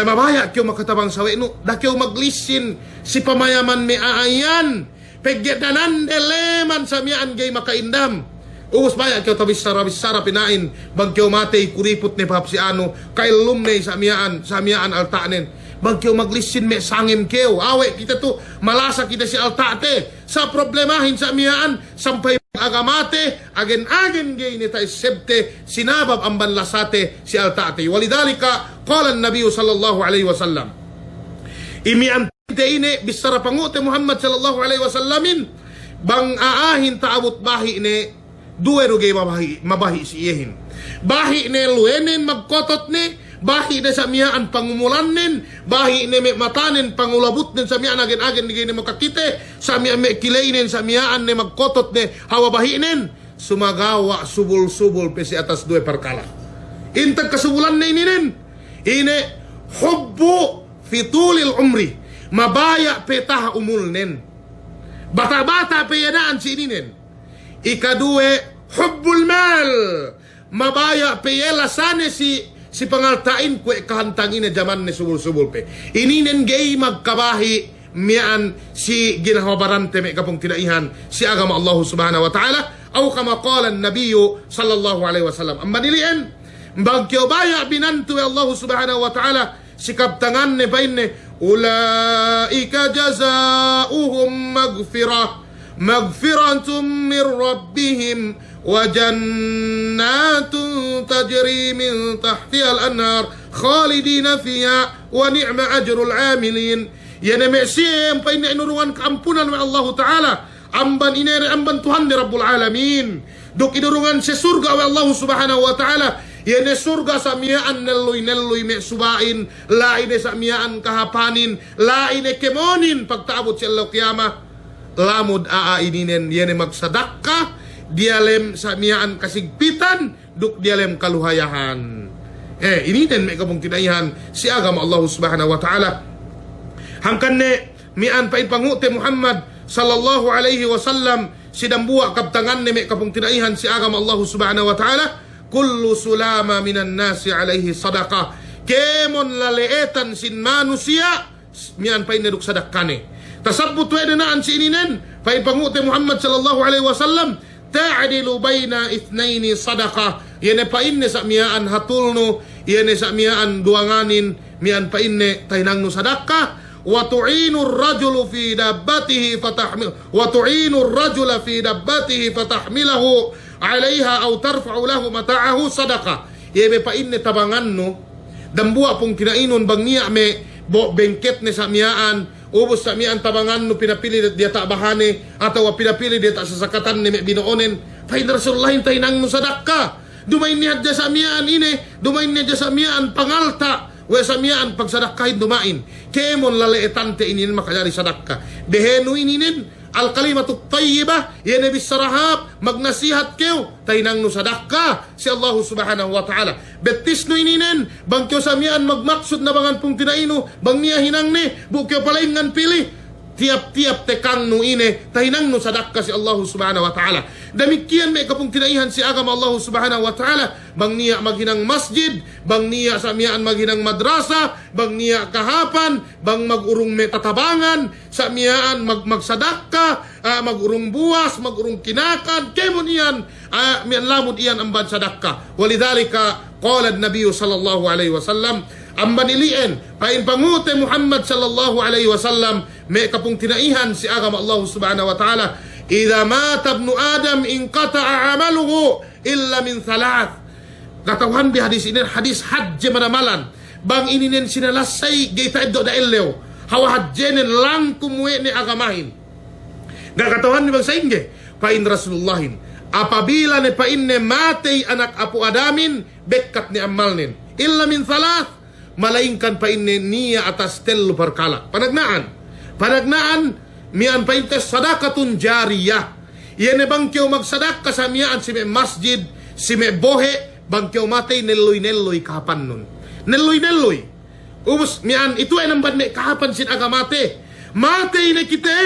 [SPEAKER 2] mabaya kyo makatabang sawe no da kyo maglisin si pamayaman mi aayan peggetanan eleman sa mian gay makaindam ubos baya kyo tabisara pinain bang kyo matay kuripot ni pap si ano kay lumnay sa mian altanen bang kyo maglisin me sangim kyo awe kita to malasa kita si altate sa problemahin sa mian sampay agamate agen gay ni tay sebte sinabab ang banlasate si altate walidhalika qala an-nabiy sallallahu alaihi wasallam imian ine bisara pangote Muhammad sallallahu alaihi wasallamin bang aahin taabot bahi ne duero gay mabahi si iyehin bahi ne luenen magkotot ne bahi na sa miyaan pangumulanin, bahi na may matanin, pangulabot din sa miyaan, agen-agen ni makakite, sa miyaan may kilainin, sa miyaan na magkotot ni hawabahinin, sumagawa, subul-subul, pesi atas 2 parkala. Intag kasubulan na ininin, ine, hubbo, fitulil umri, mabaya petaha umulnin, bata-bata peyanaan si ininin, ikadue, hubbul mal, mabaya peyela sane si pangaltain kwe kahantangin na jaman ni subul-subul pe. Ininen gay magkabahi miyan si ginahabarante may kapong tinaihan si agama Allah Subhanahu wa Ta'ala aw kama qala an-nabiyyu sallallahu alaihi wasallam. Ang manilian bagyo baya binantu Allah Subhanahu wa Ta'ala si kaptangan ni bayne ulaika jazaohum magfiratun min rabbihim wa jannatun tajri min tahtiha al-anhar khalidina fiha wa ni'ma ajrul amilin. Yan may siyem pa inurungan kaampunan wa Allah Ta'ala. Amban inere amban Tuhan ni Rabbul Alamin. Dok inurungan si surga wa Allah Subhanahu wa Ta'ala. Yan surga sa miyaan neloy me subain, lain sa miyaan kahapanin, lain kemonin pagtaabot si Allah kiyama. Lamod aaininen yan magsadaka, dialem sa miyaan kasigpitan, duk dialem kaluhayahan. Initen may kapong tinaihan si agam Allah Subhanahu wa Ta'ala. Hangkan ne mian pa ipangute Muhammad sallallahu alaihi wasallam sidambuwa kaptangan ne may kapong tinaihan si agam Allah Subhanahu wa Ta'ala. Kullu sulama minan nasi alaihi sadaqah. Kemon laleetan sin manusia mian pa ineduk sadakane. Tasabut wede naan si ininen pa ipangute Muhammad sallallahu alaihi wasallam ta'dilu baina ithnaini sadaqah. Yene pa inne sa miyaan hatulno, yene sa miyaan duanganin, mian pa inne tainangno sadaqah. Wa tu'inu ar-rajulu fi dabbatihi fatahmil wa tu'inu ar-rajula fi dabbatihi fatahmilahu 'alayha aw tarfa'u lahu mata'ahu sadaqah. Yeme pa inne tabanganno dambua pong kinainon bang niya me bengket ne sa miyaan ubos sa miyaan tabangan no pinapili dia ta bahane atawa pinapili dia ta sasakatan ni binoonen fay Rasulullah hintay nang no sadaka dumain niya dia sa miyaan ine dumain niya dia sa miyaan pangalta we sa miyaan pagsadakahin dumain kemon laleetante inin makayari sadaka behenu ininin al kalimatu tayyibah yan bisarahab magnasihat keo tainang no sadaka si Allah Subhanahu wa Ta'ala betis no ininen bang keo sa miyaan magmaksud na bangan pong tinaino bang niya hinang ne bukyo palain ngan pili tiap-tiap tekang no ine tainang no sadaka si Allah Subhanahu wa Ta'ala damikian may kapong tinaihan si agam Allah Subhanahu wa Ta'ala bang niya maghinang masjid bang niya sa miyaan maghinang madrasa bang niya kahapan bang magurong may tatabangan sa miyaan magsadaka magurong buwas magurong kinakan kemon iyan miyan lamod iyan ang ban sadaka walidhalika qala an-nabiy sallallahu alaihi wasallam ang baniliin pain pangute Muhammad sallallahu alaihi wasallam may kapong tinaihan si agam Allah Subhanahu wa Ta'ala idha mata ibnu Adam inqata'a amaluhu illa min thalath. Katawan bi hadis ini hadis hajj manamalan bang ininen sinalasay gayta iddo da ellew hawa hajjenen lang kumwe ni agamahin. Katawan ni bang saingge pain Rasulullahin apabila ne pain ne matay anak apu Adamin bekkat ni amalnin illa min thalath malaingkan pa inne niya atas telu perkala panagnaan mian pa inte sadakatun jariyah yene bangkyo magsadaka sa miyaan si me masjid si me bohe bangkyo matay neloy kahapan nun neloy ubus mian itu ay nambad me kahapan sin agamate matay ne kite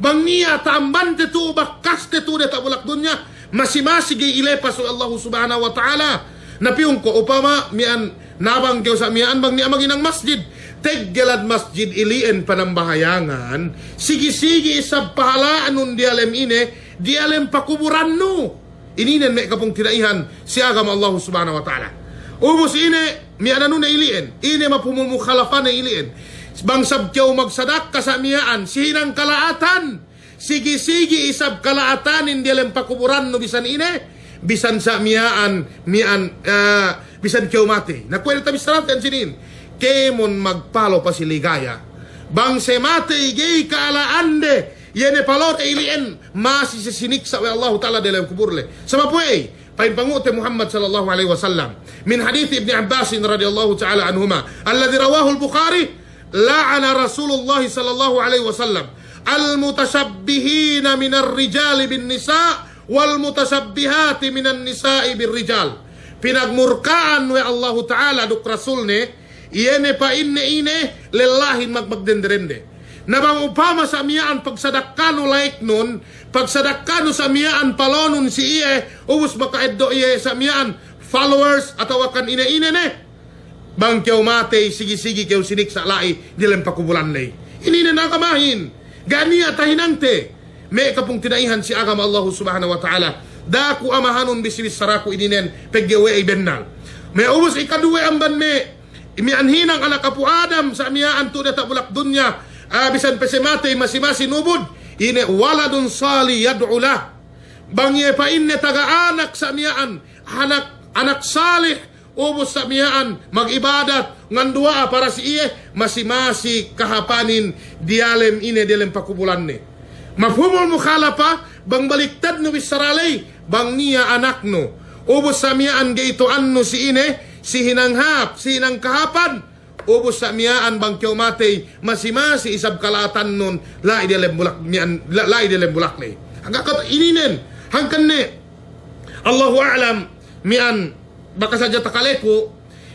[SPEAKER 2] bang niya tamban te tu bakas te tu de tabulak dunya masimasi gay ilepas o Allah Subhanahu wa Ta'ala napiyong ko upama mian nabang kyo sa miyaan bang niya maginang masjid teggelad masjid ilien panambahayangan sige isab pahalaan nun dialem ine dialem pakuburan no ininen may kapong tinaihan si agam Allah Subhanahu wa Ta'ala ubos ine miyan ano na ilien ine mapumumukhalafan na ilien bang sabkyaw magsadak ka sa miyaan sinang kalaatan sige isab kalaatan dialem pakuburan no bisan ine bisan sa miyaan bisan kyo mati. Nakwenta misratan sinin. Kemon magpalo pa si ligaya. Bang se mati gay kaalaande. Yene palot ilien. Masi sinik sa Allah Ta'ala dalam kuburle. Sama puway. Painpangute Muhammad sallallahu alaihi wasallam. Min hadith Ibn Abbas radhiyallahu ta'ala anhuma. Alladhi rawahu al-Bukhari. La'ana Rasulullah sallallahu alaihi wasallam. Al-mutashabbihina minar rijali bin nisa' wal mutasabbihati minan nisa'i bir rijal. Pinagmurkaan we Allah Ta'ala duk Rasul ne iyene pa ine lelahin magdenderende nabang upama sa miyaan pagsadakano like nun pagsadakano sa miyaan palonon si iye ubus makaeddo iye sa miyaan followers atawakan ine ne bang kyaw matay sige kyaw sinik sa lai dilem pakubulan lay inine nakamahin ganiya tahinangte may kapong tinaihan si agam Allah Subhanahu wa Ta'ala daku amahanon bisibis saraku ininen peggewe ay bennal may ubos ikaduwe amban me imianhinang anak apu Adam sa miyaan tu data bulak dunya bisan pesemate masimasi nubud ine waladun sali yad'u lah bangye pa inne taga anak sa miyaan anak salih ubos sa miyaan, mag-ibadat, ngandua para si iye, masimasi kahapanin, dialem ine dilem pakubulan ni. Mafhumul mukhalapa, bang baliktad no bisaralay, bang niya anak no. Ubos sa miyaan gaitoan no si ine, si hinanghap, si hinang kahapan, ubos sa miyaan bang kiyo matay, masimasi isab kalatan nun, lai dilem bulak ni. Hanggang ininen, hanggang ni, Allahu a'lam, mian, baka sadya takaleko,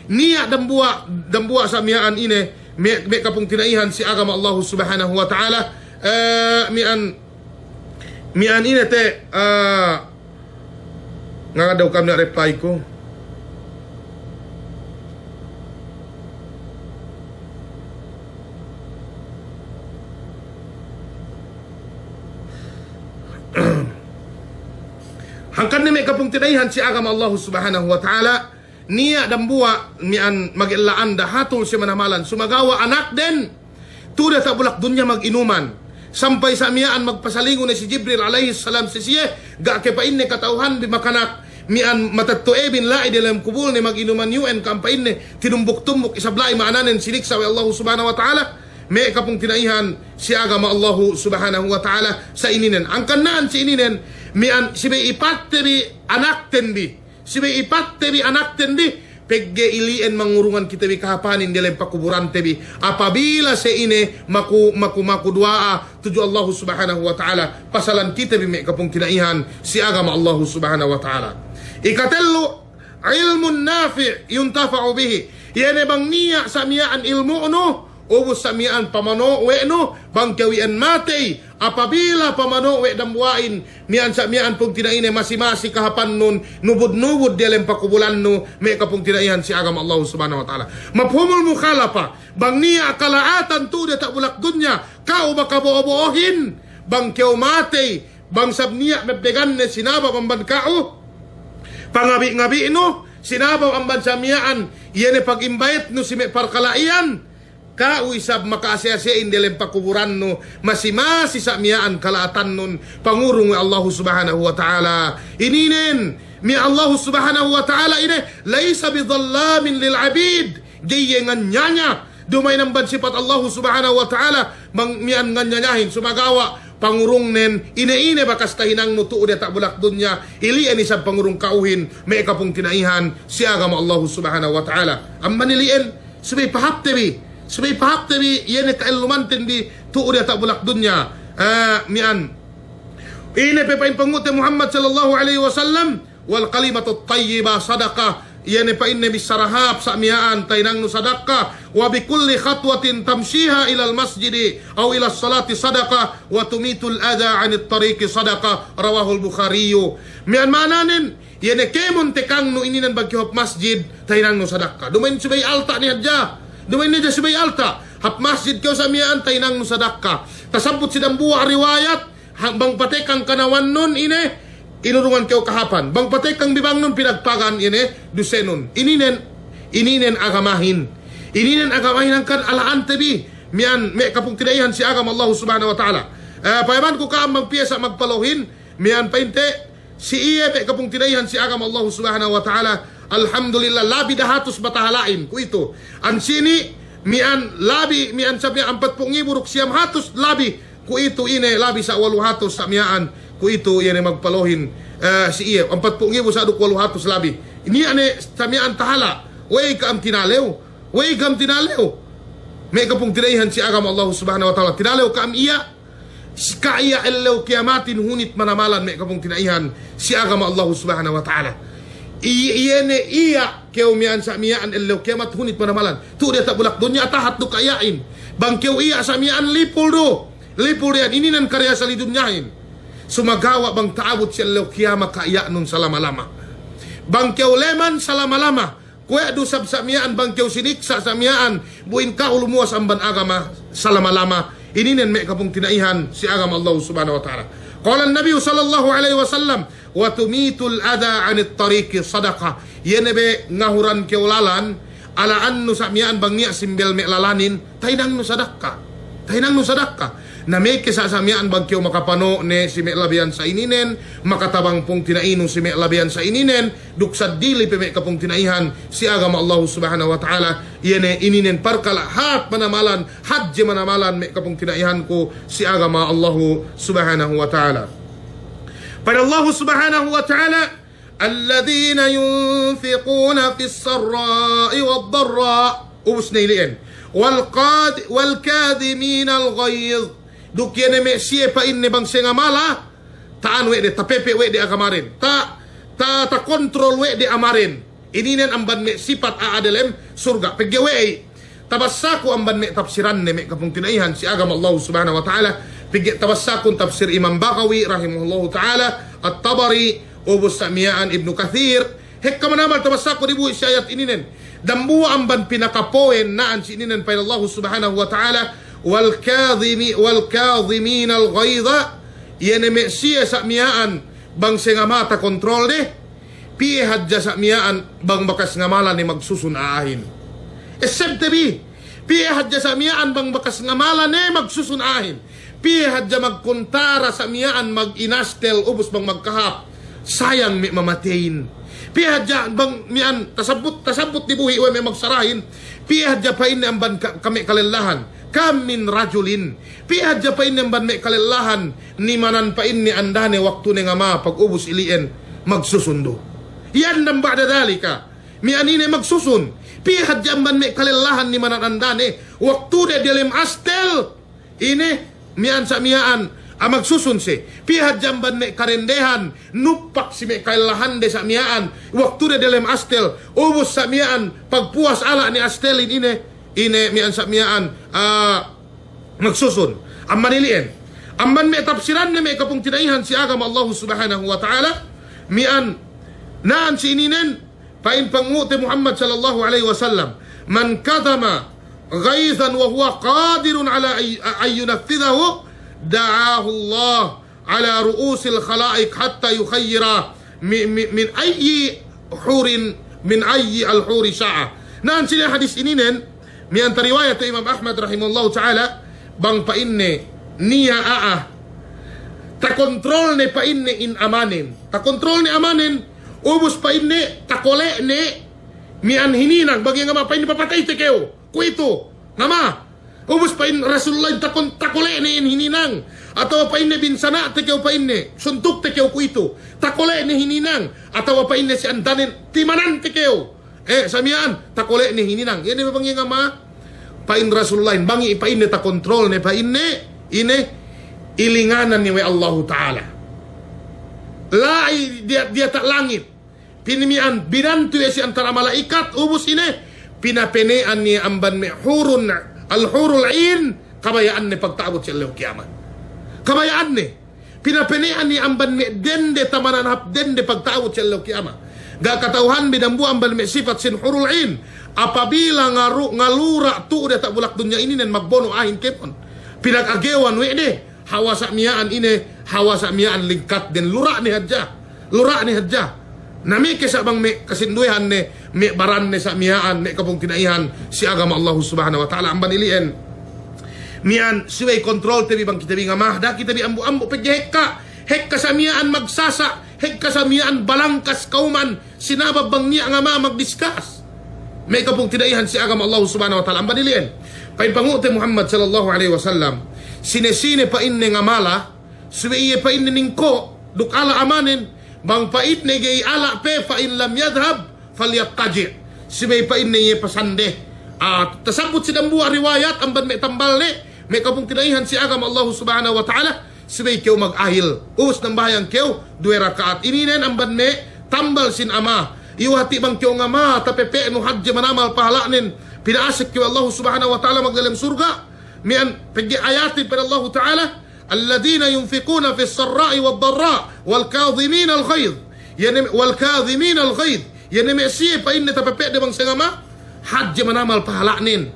[SPEAKER 2] niya dambua sa miyaan ine, may kapong tinaihan si agama Allah subhanahu wa ta'ala, mian ine te, nga daw kami na reply ko. Hangkan ni may kapong tinaihan si agama Allah subhanahu wa ta'ala, niya dambua mian mag-ilaan da hatol si manamalan, sumagawa anak den, tuda ta bulak dunya mag-inuman, sampay sa miyaan magpasalingo na si Jibril alayhi salam si siye, ga kepain ni katauhan bimakanak, mian matattuebin lai dalam kubul ni mag-inuman yun, kampain ni tinumbuk-tumbuk isablay maananin siniksa wa Allah subhanahu wa ta'ala, may kapong tinaihan si agama Allah subhanahu wa ta'ala sa ininen. Ang kanaan si ininen, mian sibay ipatteri anak tendi, sibay ipatteri anak tendi, pegge ilien mangurungan kita bi kahapanin dalam pakuburan tebi. Apabila se ine maku dua tuju Allah subhanahu wa ta'ala, pasalan kita bi may kapong tinaihan si agama Allah subhanahu wa ta'ala. Ikatello, ilmun nafi' yuntafa'u bihi. Yan bang niya sa miyaan ilmu no, ubos sa miyaan pamano we no, bang kawian matay, apabila pamano we dambuain, miyan sa miyaan pong tinaine masimasi kahapan nun, nubod-nubod dialem pakubulan no, may kapong tinaihan si agama Allah subhanahu wa ta'ala. Mafhumul mukhalapa, bang niya kalaatan tu de tak bulak dunya, kau baka bobohin, bang kaw matay, bang sab niya mepegan ne sinaba pamban kao, pangabi-ngabi no, sinabaw ang bansamiyaan, yan pag-invite no si may parkalaian, kau isab makaasya-asyain dilem pakuburan no, masimasi sa miyaan kalaatan nun, pangurong Allah subhanahu wa ta'ala. Ininen, mi Allah subhanahu wa ta'ala ine, laysa bidhallamin lil abid, diyengan nyanya, dumay ng bansipat Allah subhanahu wa ta'ala, miyan nganyanyahin, sumagawa, pangurong nen, ine-ine bakas tahinang no tuod tak bulak dunya, ilian isab pangurong kauhin, may kapong tinaihan, si agama Allah subhanahu wa ta'ala. Ang maniliin, sabay pahaptebi, sabay pahaptebi, yan kailumantin bi, tuod tak bulak dunya, mian. Ine pepain pangute Muhammad sallallahu alaihi wasallam, wal kalimatu tayyiba sadaqah, yan pa inne bisarahap sa miyaan tainang no sadaqah, wa bi kulli khatwatin tamshiha ila al masjidi aw ila salati sadaqah, wa tumitul adha anit tariqi sadaqah, rawahu al Bukhari. Mian mananin yan kemon tekang no ininan bagyop masjid tainang no sadaqah, dumain subay alta ni hadja, dumain ni subay alta hap masjid kaw sa miyaan tainang no sadaqah, tasabut sidang buwa riwayat bang patekang kanawan nun ine inurungan kayo kahapan, bang patay kang bibang nun pinagpagan ine dusenon, ininen agamahin ang kan alaan tebi, miyan may kapong tinaihan si agam Allah subhanahu wa ta'ala. Payaman ko ka ang magpiyasa magpalohin, miyan painte si iye may kapong tinaihan si agam Allah subhanahu wa ta'ala. Alhamdulillah, labi dahatos batahalain ko ito, ansini miyan labi, miyan sabi ang 40,000 ruksiyam hatos labi ko ito ine, labi sa 8 hatos sa miyaan ku ito yan ay magpalohin si iya ang 40,000 sa 8 hatos labi, ini ane samian tahala, way ka am tinalew, may kapong tinaihan si agam Allah subhanahu wa ta'ala, tinalew ka am iya ka iya elaw kiamatin hunit manamalan, may kapong tinaihan si agam Allah subhanahu wa ta'ala. Iyene iya keo mian sa miyaan elaw kiamat hunit manamalan, tu dia tak bulak dunya tahat do kayain, bang keo iya sa miyaan lipul yan, ini nan karya sa lidunyahin, sumagawa bang taabot siya lew kiyama kaya nun sa lama-lama, bang kew leman sa lama-lama, kuya dusab sa miyaan, bang kew siniksa sa miyaan, buin ka ulumuas ang ban agama sa lama-lama, ininen may kapong tinaihan si agam Allah subhanahu wa ta'ala. Qala an-nabiy sallallahu alaihi wasallam, wa tumitul adha anit tariqi sadaqah, yenebe ngahuran kew lalan alaan no sa miyaan bang niya simbel me lalanin, tainang no sadaqah, na may kisasamian bagkyo makapano ne si labian sa ininen, makatabang pong tinaino si labian sa ininen, duksad dili pe may kapong tinaihan si agama Allah subhanahu wa ta'ala, yene ininen parkalahat manamalan, hadje manamalan may kapong tinaihan ko si agama Allah subhanahu wa ta'ala. Pada Allah subhanahu wa ta'ala, alladhina yunfiquna fis sarra'i wad dharra, ubus na iliin, wal kadhimin al ghayz, dukyene me siye pa inne bang sengamala, taan we de tapepe we de akamarin, ta kontrol we de amarin, ininen amban me sifat aadalem surga pegwe, tabassaku amban me tafsiran ne me kapung tinaihan si agama Allah subhanahu wa ta'ala, tabassakun tafsir Imam Baqawi rahimahullahu ta'ala, At-Tabari, ubus samiyaan Ibnu Kathir, hekka manamal tabassaku dibu si ayat ininen, dambuwa amban pinakapoen naan si ininen pa Allah subhanahu wa ta'ala, wal kadhimin al ghayza, yene me siya sa miyaan bang sengamata kontrol de, piye hadja sa miyaan bang bakas ngamalan ni magsusun aahin. Except bi, piye hadja sa miyaan bang bakas ngamalan ni magsusun aahin. Piye hadja magkuntara sa miyaan mag-inastel ubos bang magkahap, sayang mi mamatein. Piye hadja bang miyan tasabut di buhi may magsarahin, piye hadja pa ini amban kami kalilahan, kamin rajulin, piye hadja pa ini amban may kalilahan, ni manan pa ini andane waktu ni nga ma pag ubos ilien magsusundo. Yan nang ba'da dalika, miyan ini magsusun, piye hadja amban may kalilahan ni manan andane, waktu de dilim astel, ini mian sa miaan magsusun si pihad jamban me karendehan nupak si me kailahan de sa miaan waktu de dalam astel ubus sa miaan pagpuas ala ni astel ine mian sa miaan magsusun amman ilien amman me tafsiran ne me kapung tinaihan si agama Allah subhanahu wa ta'ala mian naan si ininen pain panguti Muhammad sallallahu alaihi wasallam, man kadama غيظا وهو قادر على أن ينفذه دعاه الله على رؤوس الخلائق حتى يخير من أي حور من أي الحور شاء. Nah, sini hadis ini nen, mi antara riwayat Imam Ahmad rahimahullah taala, bang pa inne niya ta kontrol ne pa inne in amanin, ta kontrol ne amanin, ubus pa inne ta kole ne mi an hininang bagi nga pa inne papatay te keo. Kuito, nama, ubus pa in Rasulullah takole ni hininang, atau pa in binsana tekeo pa in suntuk tekeo kuito, takole ni hininang, atau pa in si andanin timanan tekeo, samian takole ni hininang, yan yung bangi nga ma, pa in Rasulullah, bangi pa in ta kontrol ni pa in ilinganan ni Allah Ta'ala. Lai dia tak langit, pinimian binantu si antara malaikat, ubus ini, pinapenean ni amban me hurun al-hurul ain, kabayaan ni pagtaabot sa ilaw kiamat. Kabayaan ni pinapenean ni amban me dende tamanan hap dende pagtaabot sa ilaw kiamat. Gakatauhan bidambu amban me sifat sin hurul ain, apabila ngalura tu dia tak bulak dunya ini dan magbono ahin kepon pinag-agewan we de hawa sa miyaan ini, hawa sa miyaan lingkat den lura ni hadja nami kesa bang me kasinduhan ne me baran ne sa miyaan ne kapong tinaihan si agama Allah subhanahu wa ta'ala amban ilien mian siway kontrol tebi bang kita bi ngamah da kita bi ambu pegye hekka sa miyaan magsasa, hekka sa miyaan balangkas kauman sinabab bang niya ngama magdiskas may kapong tinaihan si agama Allah subhanahu wa ta'ala amban ilien kay panguti Muhammad sallallahu alaihi wasallam sinesine pa inne ngamala siway pa inne ningko dukala amanin bang pait ne gay ala pe fa in lam yadhhab falyattaji sibay pa in ne pasande tasabut si dambu riwayat amban me tambal ne me kapung tinaihan si agama Allah subhanahu wa ta'ala sibay keu mag-ahil us nang bahayang keu 2 rakaat ini nen amban me tambal sin ama iwati bang keu ngama tapepe no hajj manamal pahala nen pinaasik keu Allah subhanahu wa ta'ala magdalam surga mian pegi ayatin pada Allah ta'ala الذين ينفقون في السراء والضراء والكاظمين الغيظ والكاظمين الغيظ يعني مesiye pa inne tapepe de bang sengama hajj manamal pahalaknin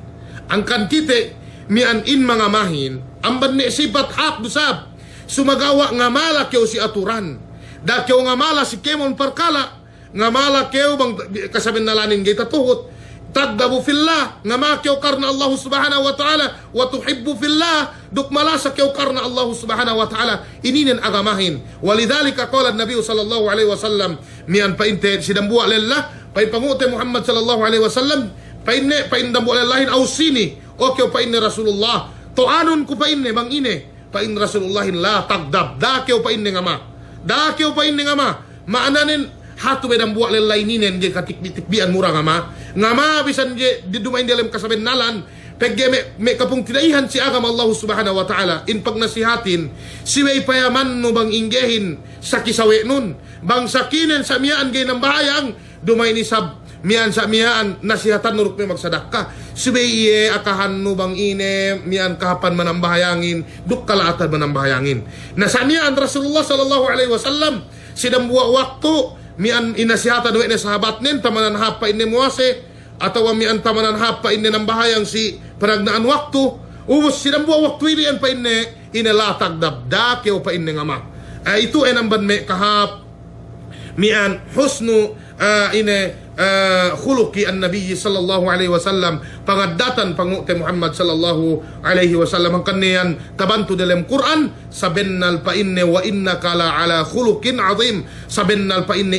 [SPEAKER 2] angkan kite mian in mga mahin amban ne sifat hak dusab sumagawa ngamala keu si aturan da keu ngamala si kemon perkala ngamala keu bang kasabin nalanin gita tuhut tagdabu fillah nga makyaw karna Allah subhanahu wa ta'ala wa tuhibbu fillah duk malasa kyaw karna Allah subhanahu wa ta'ala ininen agamahin. Walidhalika qala an-nabiy sallallahu alaihi wasallam mian painte sidambua lillah pain pangute Muhammad sallallahu alaihi wasallam pain dambua lillahin ausini o kyaw painne Rasulullah toanon ko painne bang ine pain Rasulullahin la tagdab da kyaw painne ngama da kyaw painne ngama maananin hatu bedang buat lelai ninen je katik-tikbian murah ngama bisan je di dumain dalam kasaben nalan pegge me kapung tidaihan si agama Allah subhanahu wa ta'ala in pagnasihatin siway payaman no bang inggehin sa kisawe nun bang sakinen sa miyaan gay ng bayang dumain isab mian sa miyaan nasihatan nuruk me magsadaka siway iye akahan no bang ine mian kahapan manambahayangin duk kalaatan manambahayangin nasanian Rasulullah sallallahu alaihi wasallam sidang buat waktu mian inasihatan wa sahabat nin tamanan hapa ini muase atau mian tamanan hapa ini nang bahayang si peragnaan waktu ubus sidang buat waktu ini pa ini latag dabda keo pa ini ngama itu enang ban me kahap mian husnu khuluqi an-nabiy sallallahu alaihi wasallam pangadatan pangute Muhammad sallallahu alaihi wasallam ang kaniyan tabantu dalam Quran sabennal pa inne wa innaka la ala khuluqin azim sabennal pa inne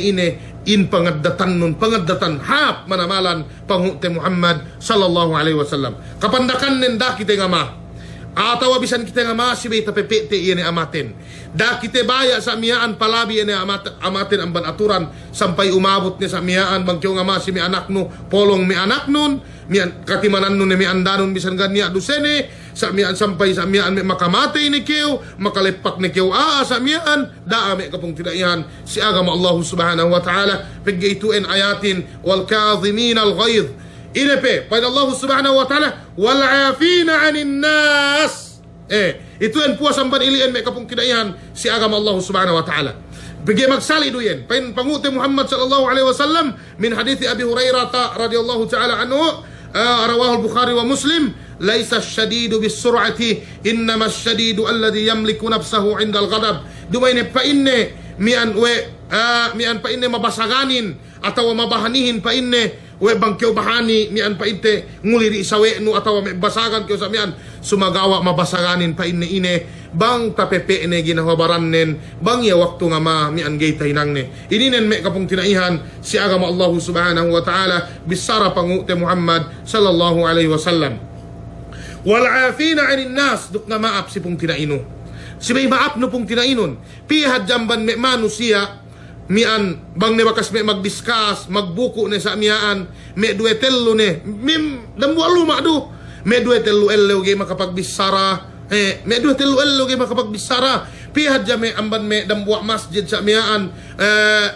[SPEAKER 2] in pangadatan nun pangadatan hap manamalan pangute Muhammad sallallahu alaihi wasallam kapandakan nenda kita ngama atawa bisan kita nga masibay tapepete iyan amatin. Da kita baya sa miyaan palabi iyan amatin ang banaturan sampay umabot ni sa miyaan bangkyo nga masi mi anak no polong mi anak nun miyan katimanan nun ni mi andanon bisan ganya dusene sa miyaan sampay sa miyaan mi makamatay ni kiyo makalipak ni kiyo sa miyaan da ame kapong tinaihan si agama Allah subhanahu wa ta'ala paggaituin ayatin wal kadhimin al ghaidh Inepe, pada Allah subhanahu wa ta'ala wal afina anin nas. Itu yang puas sampan ilian mereka pun kidaihan si agama Allah subhanahu wa ta'ala. Bagi magsali duyen. Pain pangute Muhammad sallallahu alaihi wasallam min hadithi Abi Hurairah radhiyallahu ta'ala anhu rawahu al-Bukhari wa Muslim laisa ash-shadidu bis-sur'ati innama ash-shadidu alladhi yamliku nafsahu 'inda al-ghadab. Dumaine pa inne mian pa inne mabasaganin atau mabahanihin pa inne we bangkyo bahani mian pa inte nguliri isawe no atawa may basagan kyo sa mian sumagawa mabasaganin pa inne bang tapepe ne ginahabaran nen bang ya waktu nga ma mian gaytay nang ne ininen me kapong tinaihan si agama Allah subhanahu wa ta'ala bisara pangute Muhammad sallallahu alaihi wasallam wal afina anin nas duk nga maap si pong tinaino si may maap no pong tinainon pihad jamban me manusia mian bang ne bakas me magdiscuss magbuko ne sa miyaan me duetello ne mim dambu aluma do me duetello ello ge makapagbisara me duetello ello ge makapagbisara pihad jame amban me dambu masjid sa miyaan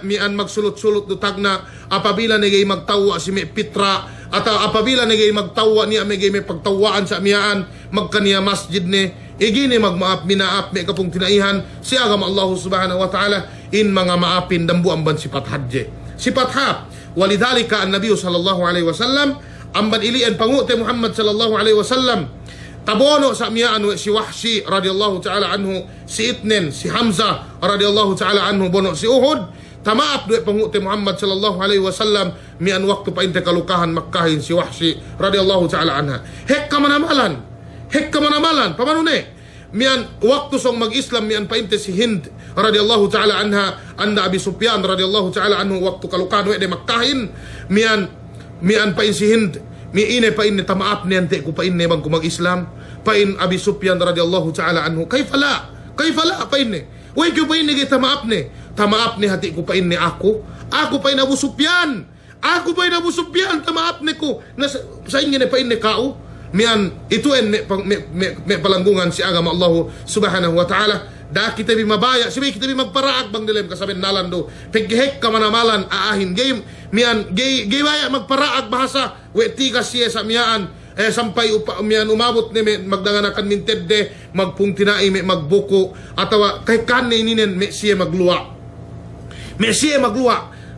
[SPEAKER 2] mian magsulot-sulot do tagna apabila ne ge magtawa si me pitra atau apabila ne ge magtawa ni ame ge me pagtawaan sa miyaan magkaniya masjid ne igini magmaap minaap me kapong tinaihan si agama Allah subhanahu wa ta'ala in mga maapin dambu amban sifat hadje sifat hap walidhalika an-nabiy sallallahu alaihi wasallam amban ilian pangute Muhammad sallallahu alaihi wasallam tabono sa miyaan si Wahshi radhiyallahu ta'ala anhu si Itnen si Hamzah radhiyallahu ta'ala anhu bono si Uhud tamaap duwe pangute Muhammad sallallahu alaihi wasallam mian waktu pa inte kalukahan Makkahin si Wahshi radhiyallahu ta'ala anha hek kamanaman pamano ne mian waktu song mag-Islam mian pa inte si Hind radhiyallahu ta'ala anha anda Abi Sufyan radhiyallahu ta'ala anhu waktu kalukan we de Makkahin mian pa in si Hind mi ine pa in tamaap ni ante ko pa in bang ko mag-Islam pa in Abi Sufyan radhiyallahu ta'ala anhu kayfa la pa in way ko pa in gi tamaap ni hati ko pa in ako pa in Abu Sufyan tamaap ni ko sa ingin pa in kao mian itu me palanggungan si agama Allah subhanahu wa ta'ala da kita bimabaya sibi kita magparaak bang dilem kasaben nalan do peghek ka manamalan aahin game mian gay baya magparaak bahasa we tiga siya sa miyaan sampay mian umabot ni magdanganakan min tedde magpungtinai me magbuko atawa kay kan ni ninen me siya magluwa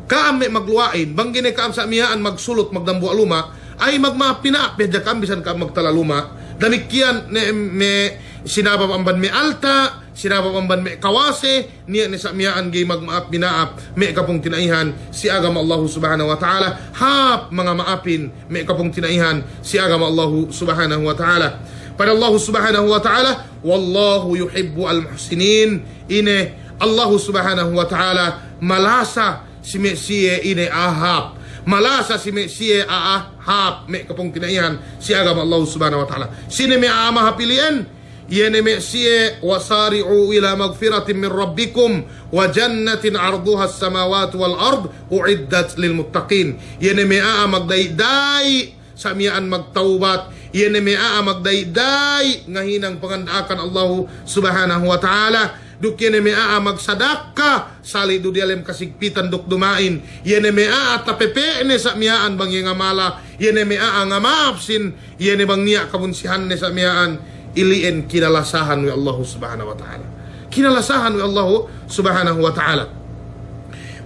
[SPEAKER 2] kaam me magluwain bang gine kaam sa miyaan magsulot magdambu aluma ay magmapina pedya kam bisan ka magtalaluma damikyan me sinabab amban me alta sinabab amban me kawase niya ni sa miyaan gay magmaap binaap me kapong tinaihan si agama Allah subhanahu wa ta'ala hap mga maapin me kapong tinaihan si agama Allah subhanahu wa ta'ala. Pada Allah subhanahu wa ta'ala, wallahu yuhibbu al-muhsinin. Ine Allah subhanahu wa ta'ala malasa si Mesiye ine ahap. Malasa si Mesiye ahap me kapong tinaihan si agama Allah subhanahu wa ta'ala. Sine me aamah pilihan? Yene Mesiye wasari'u ila magfiratin min rabbikum wa jannatin arduha as-samawati wal ard uiddat lil muttaqin. Yene me magdayday sa miyaan magtaubat. Yene me magdayday ngahinang pangandaakan Allah subhanahu wa ta'ala. Duk yene me magsadaka sali du dialem kasigpitan duk dumain. Yene me tapepe ne sa miyaan bang ngamala. Yene me nga maapsin. Yene bang niya kabunsihan ne sa miyaan. Ilien kinalasahan wi Allah subhanahu wa ta'ala. Kinalasahan wi Allah subhanahu wa ta'ala.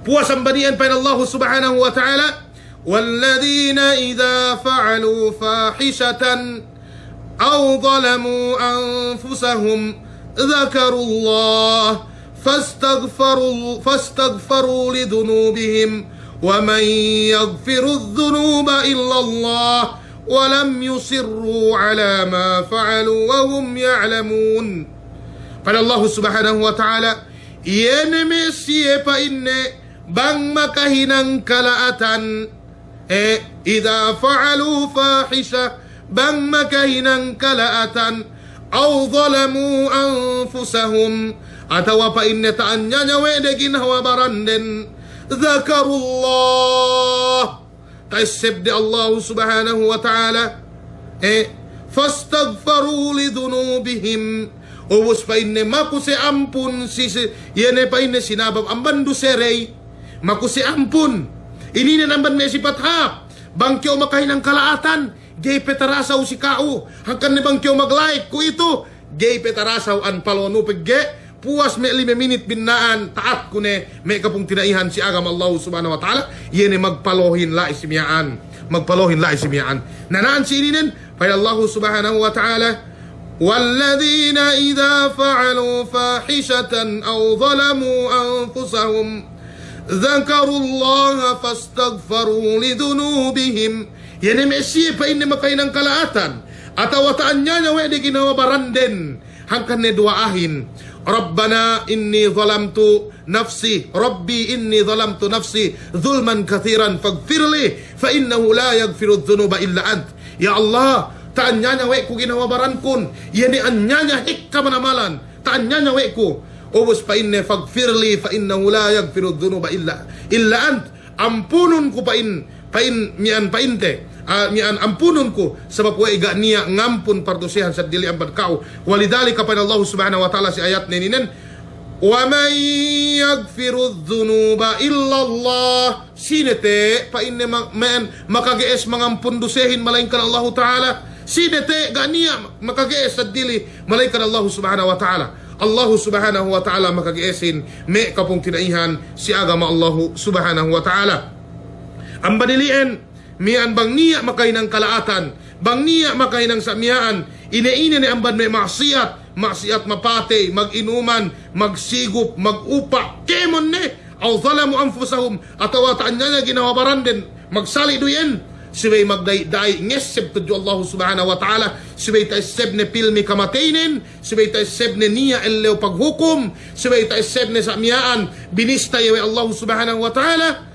[SPEAKER 2] Puasan banian pa Allah subhanahu wa ta'ala. والذين إذا فعلوا فاحشة أو ظلموا أنفسهم ذكروا الله فاستغفروا لذنوبهم ومن يغفر الذنوب إلا الله ولم يصروا على ما فعلوا وهم يعلمون. Pada Allah subhanahu wa ta'ala, yeneme siapa inne bang makahinang kalaatan idza fa'alu fahisha bang makahinang kalaatan aw zalamu anfusahum atawa pa inne taanya nyawe de ginhawa baranden zakarullah taisib de Allah subhanahu wa ta'ala fastaghfaru li dhunubihim ubus pa inne makuse ampun si yene pa inne sinabab amban du serey makuse ampun ini na namban may sifat hap. Bangkyo makahinang kalaatan. Gay petarasaw si kao. Hangkan ni bangkyo mag-like ko ito. Gay petarasaw an palonu pegge. Puas me 5 minit binaan. Taat ko ne. May kapong tinaihan si agam Allah subhanahu wa ta'ala. Yene magpalohin la isimiyaan. Magpalohin la isimiyaan. Nanaan si ininin. Pay Allah subhanahu wa ta'ala. والذين إذا فعلوا فاحشة أو ظلموا أنفسهم ذكروا الله فاستغفروا لذنوبهم. Yani Messi pa ini makainang kalaatan atawa taanya nya we de ginawa baranden hangkan ne duaahin Rabbana inni zalamtu nafsi Rabbi inni zalamtu nafsi zulman kathiran faghfirli fa innahu la yaghfiru dhunuba illa ant. Ya Allah, taanya nya we ku ginawa barankun yani anya nya hikka manamalan taanya nya we ku ubus pa inne faghfirli fa innahu la yaghfiru dhunuba illa ant. Ampunun ko pain mian painte mian ampunun ko sebab wa iga niya ngampun pardusihan sa dili ambad kau. Walidhalika pa Allah subhanahu wa ta'ala si ayat ninin wa man yaghfiru dhunuba illa Allah. Sinete pa inne makagees mangampun dusehin malainkan Allah ta'ala. Sinete ga niya makagees sa dili malainkan Allah subhanahu wa ta'ala. Allah subhanahu wa ta'ala makagiisin me kapong tinaihan si agama Allah subhanahu wa ta'ala. Ang baniliin mian bang niya makainang kalaatan bang niya makainang samiyaan ine-ine ni amban may maksiat mapate mag-inuman magsigup magupa kemon ne aw zalamu anfusahum atawa taanya ginawa baranden magsali duyen sibay magday-day ngeseb tudyo Allah subhanahu wa ta'ala sibay taiseb ne pilmi kamatainin sibay taiseb ne niya ellew paghukum sibay taiseb ne samiyaan binistay Allah subhanahu wa ta'ala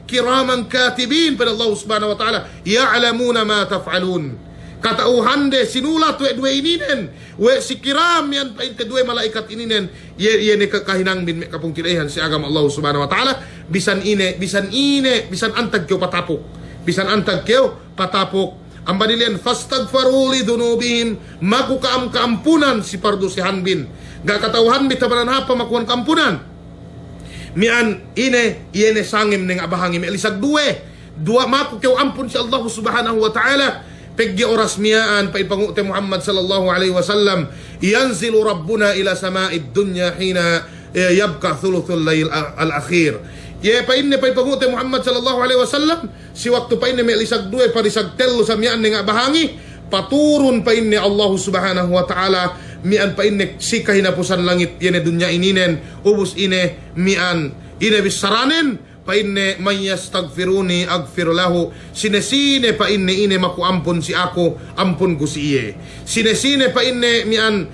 [SPEAKER 2] kiraman katibin pada Allah subhanahu wa ta'ala ya'lamuna ma taf'alun katauhan de sinulat we ininen we si kiram yan painte due malaikat ininen ye ne kahinang bin kapung tinaihan si agama Allah subhanahu wa ta'ala bisan antag kyo patapok bisan antag kyo patapok. Ang banilian fastaghfaru li dhunubihim makukaam kaampunan si pardusihan bin gakatauhan bitabanan hapa makuan kaampunan mian ine sangim ning abahangim elisag dua maku kyo ampun si Allah subhanahu wa ta'ala pegge oras miyaan pa ipangute Muhammad sallallahu alaihi wasallam yanzilu rabbuna ila sama'id dunya hina yabqa thuluthul layl al-akhir. Ye pa inne pa ipangute Muhammad sallallahu alaihi wasallam si waktu pa inne may lisag duwe parisag telo sa miyaan nga bahangi paturun pa inne Allah subhanahu wa ta'ala mian pa inne si kahinapusan langit ine dunya ininen ubus ine mian ine bisaranen pa inne may yastagfiruni agfir lahu. Sinesine pa inne ine makuampon si ako, ampon ko si iye. Sinesine pa inne mian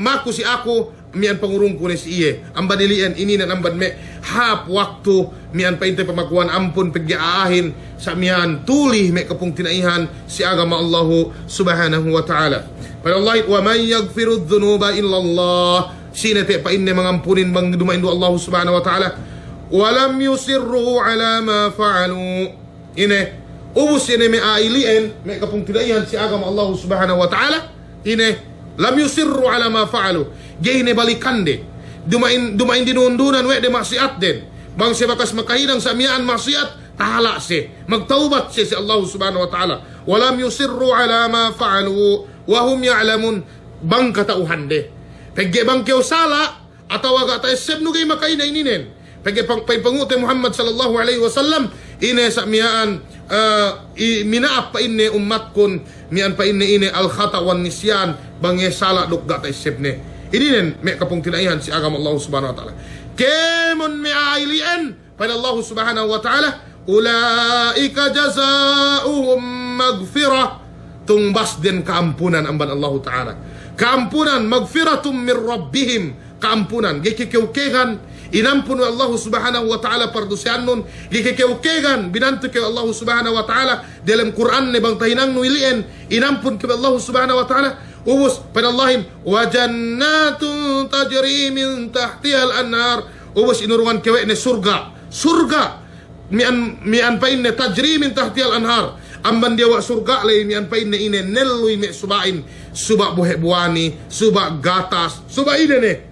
[SPEAKER 2] maku si ako, mian pangurong ko ni si iye. Amban ilian ininan amban me hap waktu mian pa inte pamakuan ampon paggiaahin sa mian tulih me kapung tinaihan si agama Allahu subhanahu wa ta'ala. Pero Allah wa may yaghfiru dhunuba illa Allah. Sinete pa inne mangampunin bang dumain do Allah subhanahu wa ta'ala. Walam yusirru ala ma fa'alu. Ine ubus ine me ailien me kapung tinaihan si agama Allah subhanahu wa ta'ala. Ine lam yusirru ala ma fa'alu. Gihne balikande. Dumain dinundunan we de maksiat din. Bang si bakas makahinang sa miyaan maksiat, tahala si. Magtaubat si Allah subhanahu wa ta'ala. Walam yusirru ala ma fa'alu wa hum ya'lamun. Bang katauhan de. Pagge bang kyo sala atawa ga tayo sebno gay makaina ininen. Pagge pangute Muhammad sallallahu alaihi wasallam ine sa miyaan minaap pa inne ummat kun mian pa inne ine al khata wan nisyan bangye sala duk ga tayo sebne. Ininen me kapung tinaihan si agama Allah subhanahu wa ta'ala. Kemon me ailien pada Allah subhanahu wa ta'ala. Ulaika jazaohum magfirah. Tungbas din kaampunan amban Allah ta'ala. Kaampunan magfiratum min rabbihim. Kaampunan gikikiukegan inampun Allah subhanahu wa ta'ala pardusyan nun gikikiukegan binantu ke Allah subhanahu wa ta'ala dalam Quran ne bang tahinang nuilien inampun ke Allah subhanahu wa ta'ala. Ubus pada Allahin wa jannatun tajri min tahtiha al-anhar. Ubus inurungan kewe ne surga mian pa inne tajri min tahtiha al-anhar. Amban dia wa surga lay mian pa inne ine nelui me subain suba buhe buani suba gatas suba ine ne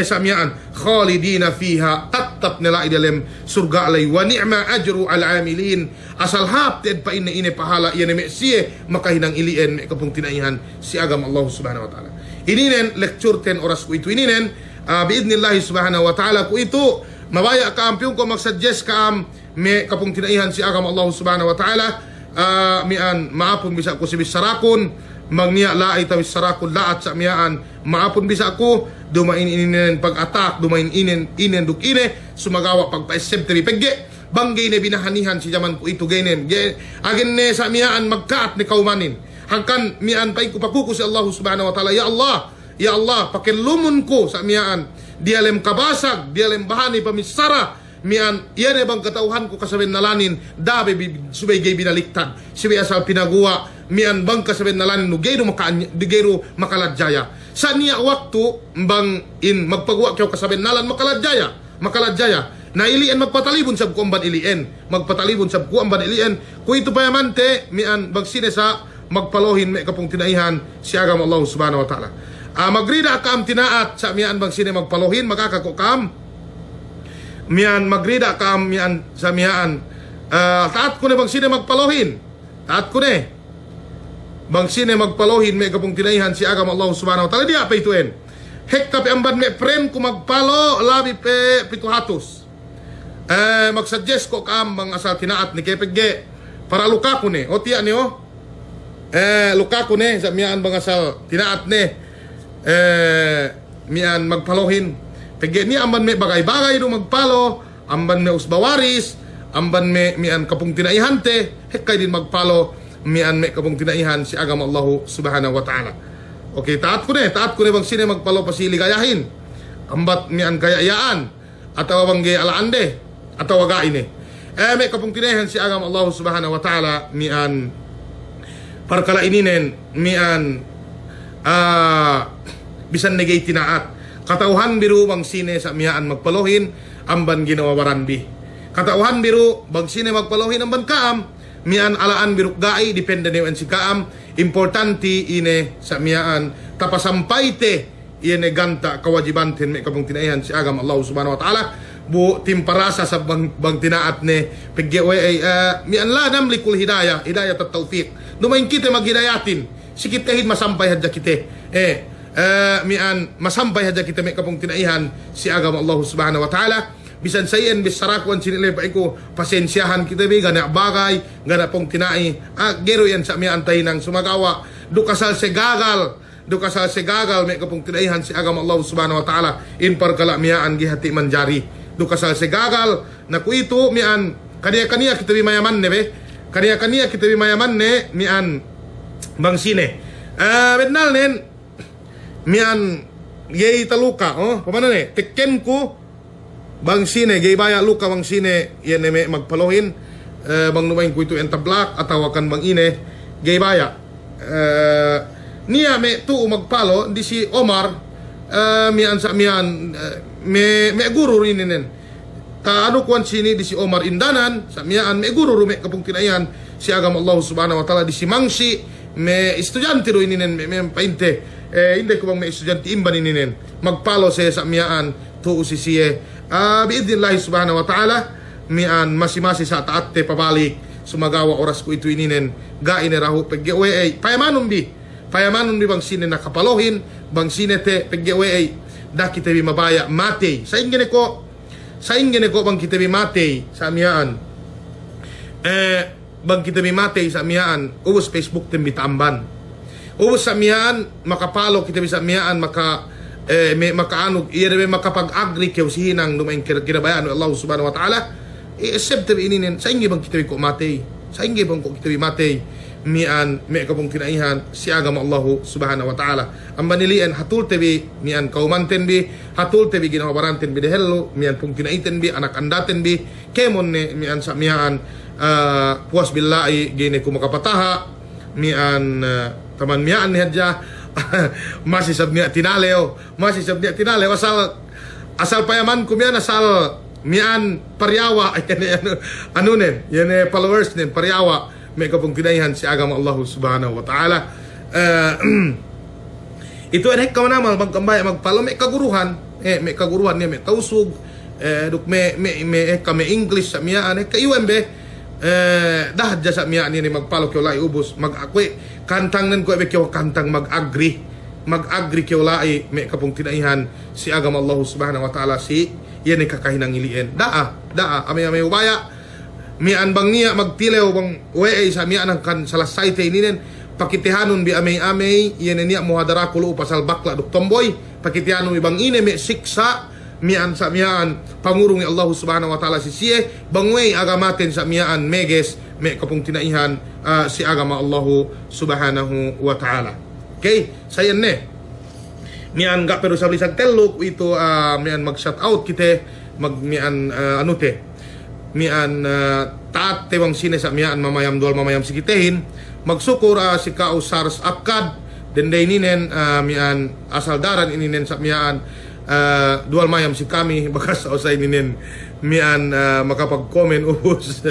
[SPEAKER 2] samian khalidina fiha tatap nila idalem surga lay wa ni'ma ajru al-amilin. Asal hapted pa ine pahala iyan me siye makahinang ilien me kapung tinaihan si agama Allah subhanahu wa ta'ala. Ininen lecture 10 oras ko ito ininen biidnillahi subhanahu wa ta'ala ko ito mabaya ka ampiyon ko magsuggest ka me kapung tinaihan si agama Allah subhanahu wa ta'ala mian maapon bisa ko si bisarakon magniya laay tawis sarakon laat sa miyaan maapon bisa ko dumain inen pag-attack dumain inen duk ine sumagawa pagpa-septeri pegge banggay ne binahanihan si jaman ko ito genen agin ne sa miyaan magkaat ni kaumanin hangkan miyaan pa ikupakuko si Allah subhanahu wa ta'ala. Ya Allah pakilumon ko sa miyaan dialem kabasag dialem bahani pamisara mian iyan bang katauhan ko kasabin nalanin dabe subay gay binaliktad subay asal pinagawa mian bang kasabin nalanin no gayro makaladjaya sa niya waktu bang in magpagawa kayo kasabin nalan makaladjaya na ilien magpatalibon sab ko amban ilien magpatalibon sab ko amban ilien ko ito payamante mian bang sinesa magpalohin me kapung tinaihan si agama Allah subhanahu wa ta'ala. Magrida kam tinaat sa mian bang sine magpalohin makakakokam mian magrida kam mian sa mian taat ko ne bang sine magpalohin taat ko ne bang sine magpalohin me kapung tinaihan si agama Allah subhanahu wa ta'ala dia pa ituin hek tapi amban me friend ko magpalo labi pe 700 magsuggest ko kam bang asal tinaat ni kepegge para luka ko ne o tiya ni o luka ko ne sa mian bang asal tinaat ne mian magpalohin pagge ni amban me bagay-bagay do magpalo amban me usbawaris amban me mian kapung tinaihante hekay din magpalo mian me kapung tinaihan si agama Allah subhanahu wa ta'ala. Okay, taat ko ne bang sine magpalo pasili gayahin ambat mian kayayaan atawa bang gay alaande atawa gaine me kapung tinaihan si agama Allah subhanahu wa ta'ala mian parkala ininen mian bisan negay tinaat katauhan biru bang sine sa miyaan magpalohin amban ginawawaran bi katauhan biru bang sine magpalohin amban kaam mian alaan biru gai depende newen si kaam importante ine sa miyaan tapasampayte ine ganta kawajibanten me kapung tinaihan si agam Allah subhanahu wa ta'ala bu timparasa sa bang tinaat ne peggewe mian la namlikul hidayah at tawfiq dumain kita maghidayatin sikit kahit masampay hadja kite mian masampay hadja kita may kapong tinaihan si agama Allah subhanahu wa ta'ala bisan sayen bisarakuan sinilay pa iko pasensyahan kita bi gana bagay gana pong tinai gero yan sa mian tay ng sumagawa do kasal segagal, may kapong tinaihan si agam Allah subhanahu wa ta'ala in parkala miyaan gihati manjari. Do kasal segagal na kuito mian kaniya kita mayaman ne be. Kaniya kita mayaman ne mian bang sine. Mednal nen mian gay taluka pamana ne tekken ko bang sine gay baya luka bang sine yan may magpalohin bang numain ko ito entablak atawa kan bang ine gay baya niya me tu magpalo di si Omar mian sa mian me guru rininen ta ano kwan sini di si Omar indanan sa mian me guru me kapung tinayan si agam Allah subhanahu wa ta'ala di si Mangsi me estudyante ro ininen me painte hindi ko bang me estudyante imban ininen magpalo sa mian tu si siye biidnillahi subhanahu wa ta'ala mian masimasi sa taate pabalik sumagawa oras ko ito ininen gain rahu paggewe payamanon bi bang sine nakapalohin bang sine te paggewe da kita bi mabaya mate sa ingene ko bang kita bi mate sa mian bang kita bi mate sa mian ubos Facebook tem bitamban ubos sa mian makapalo kita bi sa mian may makaano may makapag-agree kayo sihinang dumaing kinabayaan ng Allah subhanahu wa ta'ala accept ininin sa ingi bang kita ko matay sa ingi bang ko kita matay mian may kapong tinaihan si agam Allah subhanahu wa ta'ala ang manilian hatul tebi mian kaumanten bi hatul tebi ginawabaranten bi dehelo mian pong tinaiten bi anak andaten bi kemon ne mian sa mian puas billahi gine ko makapataha mian taman mian ni hadya masih sabnya tinaleo asal payaman ko mian asal mian paryawa ano nen yan followers nen paryawa may kapong tinaihan si agam Allah subhanahu wa ta'ala ito ay kamanamal magkambay magpalo may kaguruhan niya may tausug duk may English sa mian kayuan be dahad ja sa mian ni magpalo kyo lai ubos mag-akwe kantang nan ko kyo kantang mag-agree kyo lai may kapong tinaihan si agam Allah subhanahu wa ta'ala si yan ay kakahinang ilien daa amay ubaya mian bang niya magtilew bang uwe sa mian ang kan salasay te ninen pakitihanon bi amay yan niya muhadara kulo pasal bakla duk tomboy pakitihanon bang ine may siksa mian sa mian pangurong ni Allah subhanahu wa ta'ala si siye bangway agamaten sa mian meges may kapong tinaihan si agama Allah subhanahu wa ta'ala. Okay, sayan ne mian ga pero sa lisag telok ito mian mag shout out kite mian mian taat tewang sine sa mian mamayam sikitehin magsukur si kao SARS akad denday ninen mian asal daran ininen sa mian dual mayam si kami bakas sa usay ninen mian makapag-comment ubos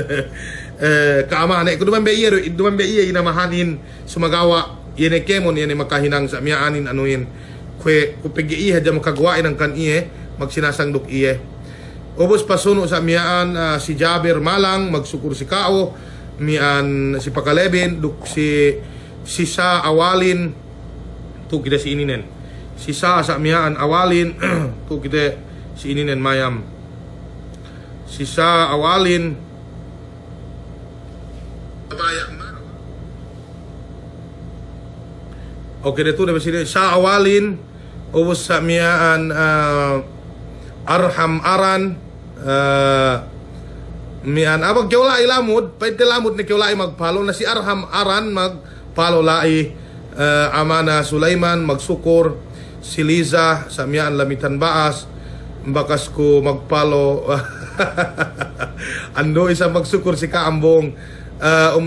[SPEAKER 2] kaamahan ko duman be iye inamahanin sumagawa yene kemon yene makahinang sa mianin anuin kwe kupigi iye hadya makagwain ang kan iye magsinasangdok iye ubos pasuno sa mian si Jaber Malang magsukur si Kao mian si Pakalebin duk si Sa Awalin tu kita si ininen si Sa mian Awalin tu kita si ininen mayam si Sa Awalin okay dito na sini Sa Awalin ubos sa mian Arham Aran mian abag kiwala ilamod pwede lamod ni kiwala magpalo na si Arham Aran magpalo lai Amana Sulaiman magsukur si Liza sa mian Lamitan Baas bakas ko magpalo ando isa magsukur si Kaambong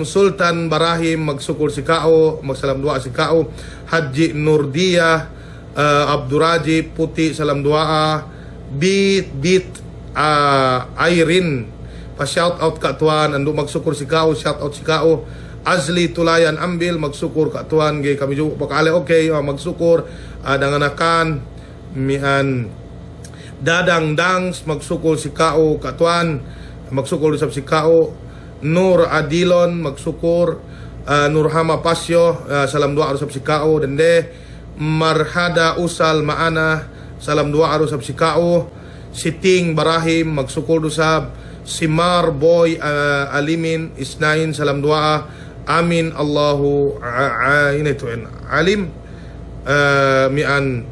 [SPEAKER 2] Sultan Barahim magsukur si Kao magsalam dua si Kao Haji Nurdia Abduraji Puti salam dua Beat Irene pa shout out ka tuan ando magsukur si Kao shout out si Kao Azli Tulayan Ambil magsukur ka tuan gay kami jo bakale okay magsukur danganakan mian Dadang Dangs magsukur si Kao ka tuan magsukur sa si Kao Nur Adilon magsukur Nurhama Pasyo salam dua arus si Kao dende Marhada Usal Maana salam dua arus si Kao Siting Barahim magsukur dusab si Mar Boy Alimin Isnain salam dua amin Allahu ini tu alim mian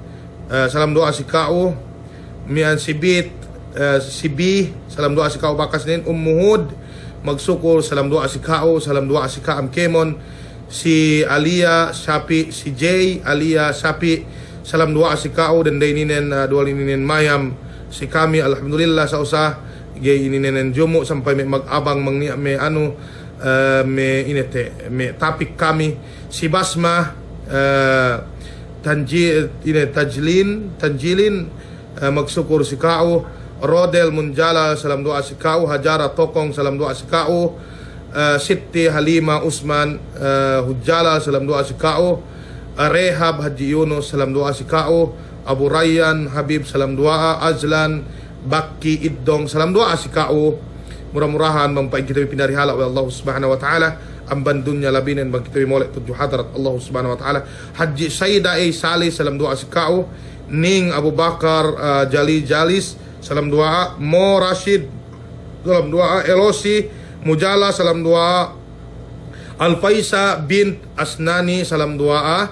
[SPEAKER 2] salam doa si kau mian sibit sibi salam doa si kau bakas nin Muhud magsukur salam doa si kau salam doa si kaam kemon si Alia Sapi si Jay Alia Sapi salam doa si kau dan day ninen dual ninen mayam si kami alhamdulillah sa usah gay ninen jumu sampai me mag-abang me anu me inete me tapik kami si Basma Tanjilin magsukur si kau Rodel Munjala salam doa si kau Hajara Tokong salam doa si kau Siti Halima Usman Hujjala salam doa si kau Rehab Haji Yunus salam doa si kau Abu Rayyan Habib salam doa Azlan Bakki Iddong salam doa si kau murah-murahan mampain kita pindari halak wa Allah subhanahu wa ta'ala amban dunya labinan bang kita molek tujuh hadarat Allah subhanahu wa ta'ala Haji Saida Salih salam doa si kau Ning Abu Bakar Jali Jalis salam doa Mo Rashid salam doa Elosi Mujala salam doa Al-Faisa bint Asnani salam doa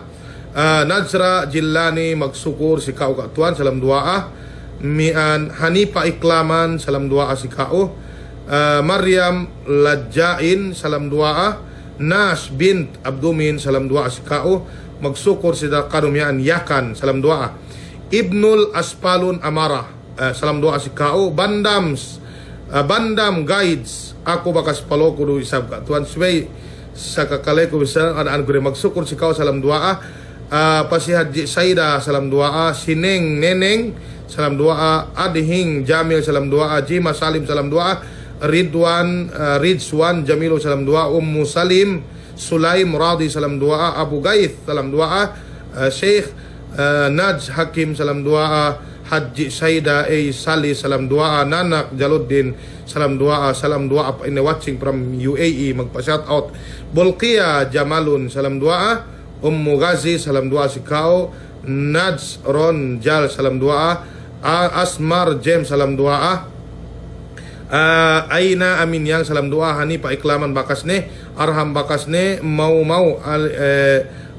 [SPEAKER 2] Najra Jillani magsukur si kau ka tuan salam doa mian Hanifa Iklaman salam doa si kau Maryam Lajain salam doa Nas bint Abdumin salam doa si kau magsukur si kanumian Yakan salam doa Ibnul Aspalun Amarah salam doa si kau Bandam Guides aku bakas paloko do isab ka tuan subay sa kakale ko bisa an gure magsukur si kau salam doa pasi Haji Saida salam doa Sineng Neneng salam doa Adhing Jamil salam doa Jima Salim salam doa Ridwan Jamilu salam doa Ummu Salim Sulaim Radi salam doa Abu Gaith salam doa Syekh Naj Hakim salam doa Haji Saida Sali salam doa Nanak Jaluddin salam doa apa ini watching from UAE magpa shout out Bulqiyah Jamalun salam doa Ummu Ghazi salam doa si kau Naj Ron Jal salam doa Asmar James salam doa Aina Amin yang salam doa Hanifa Iklaman bakas ne Arham bakas ne mau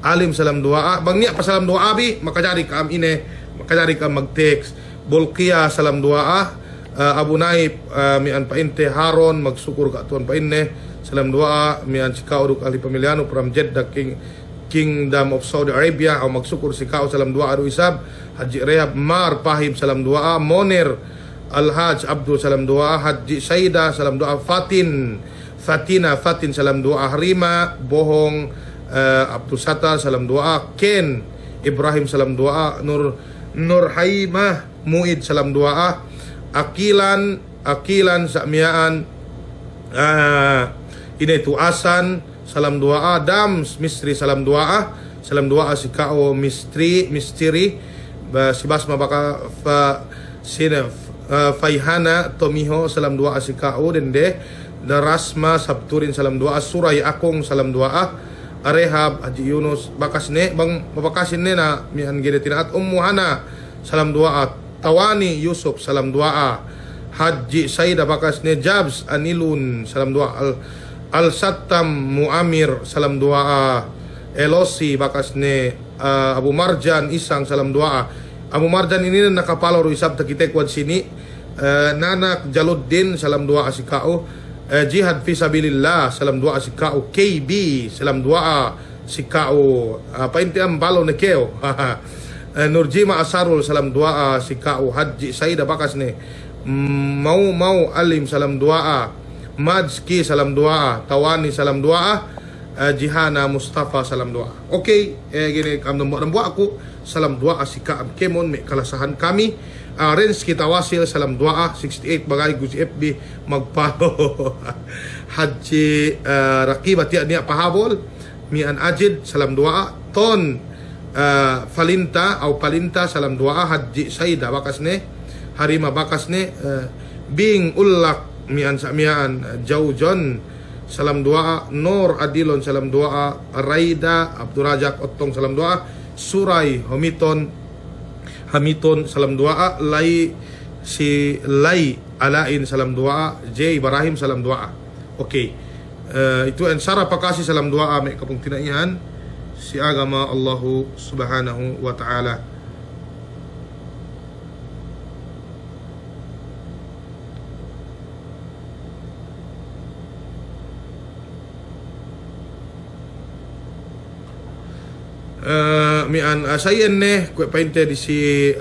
[SPEAKER 2] Alim salam doa bang niya pa salam doa bi makajari ka am ine makajari ka mag-text Bulqiyah salam doa Abu Naib mian painte Haron magsukur ka tuan painne salam doa mian sikao duk ahli pemiliano from Jeddah Kingdom of Saudi Arabia au magsukur sikao salam doa adu isab Haji Rehab Mar Pahim salam doa Monir Al-Haj Abdul salam doa Haji Saida salam doa Fatin salam doa Harima Bohong Abdul Satar salam doa Ken Ibrahim salam doa Nur Haimah Muid salam doa Akilan Sakmiaan ini tu Asan salam doa Dams Mistri salam doa si kau Mistri si Basma baka Faihana Tomiho salam doa si kau dende Darasma Sabturin salam doa Surai Akung salam doa Rehab Haji Yunus bakas ne bang mapakasin ne na mian gede tinaat Ummu Hana salam doa Tawani Yusuf salam doa Haji Saida bakas ne Jabs Anilun salam doa Al-Sattam Muamir salam doa Elosi bakas ne Abu Marjan Isang salam doa Abu Marjan ini nakapalo isab takite kwad sini Nanak Jaluddin salam doa asikao Jihad Fisabilillah salam doa sikao KB salam doa sikao painte am balo ne keo Nurjima Asarul salam doa sikao Haji Saida bakas ne mau Alim salam doa Majki salam doa Tawani salam doa Jihana Mustafa salam doa. Okay, gini kam nombor aku salam doa asika am kemon me kalasahan kami Rens kita wasil salam doa 68 bagay Gus FB magpalo Haji Rakibat niya pahabol mian Ajid salam doa Ton Falinta au Palinta salam doa Haji Saida bakas ne Harima bakas ne Bing Ullak mian samian Jaujon salam doa Nur Adilon salam doa Raida Abdurajak Ottong salam doa Surai Hamiton salam doa Lai Alain salam doa J Ibrahim salam doa. Okay, Itu en sara pakasi salam doa me kapung tinaihan si agama Allahu subhanahu wa ta'ala. Mian sayen ne kue painte di si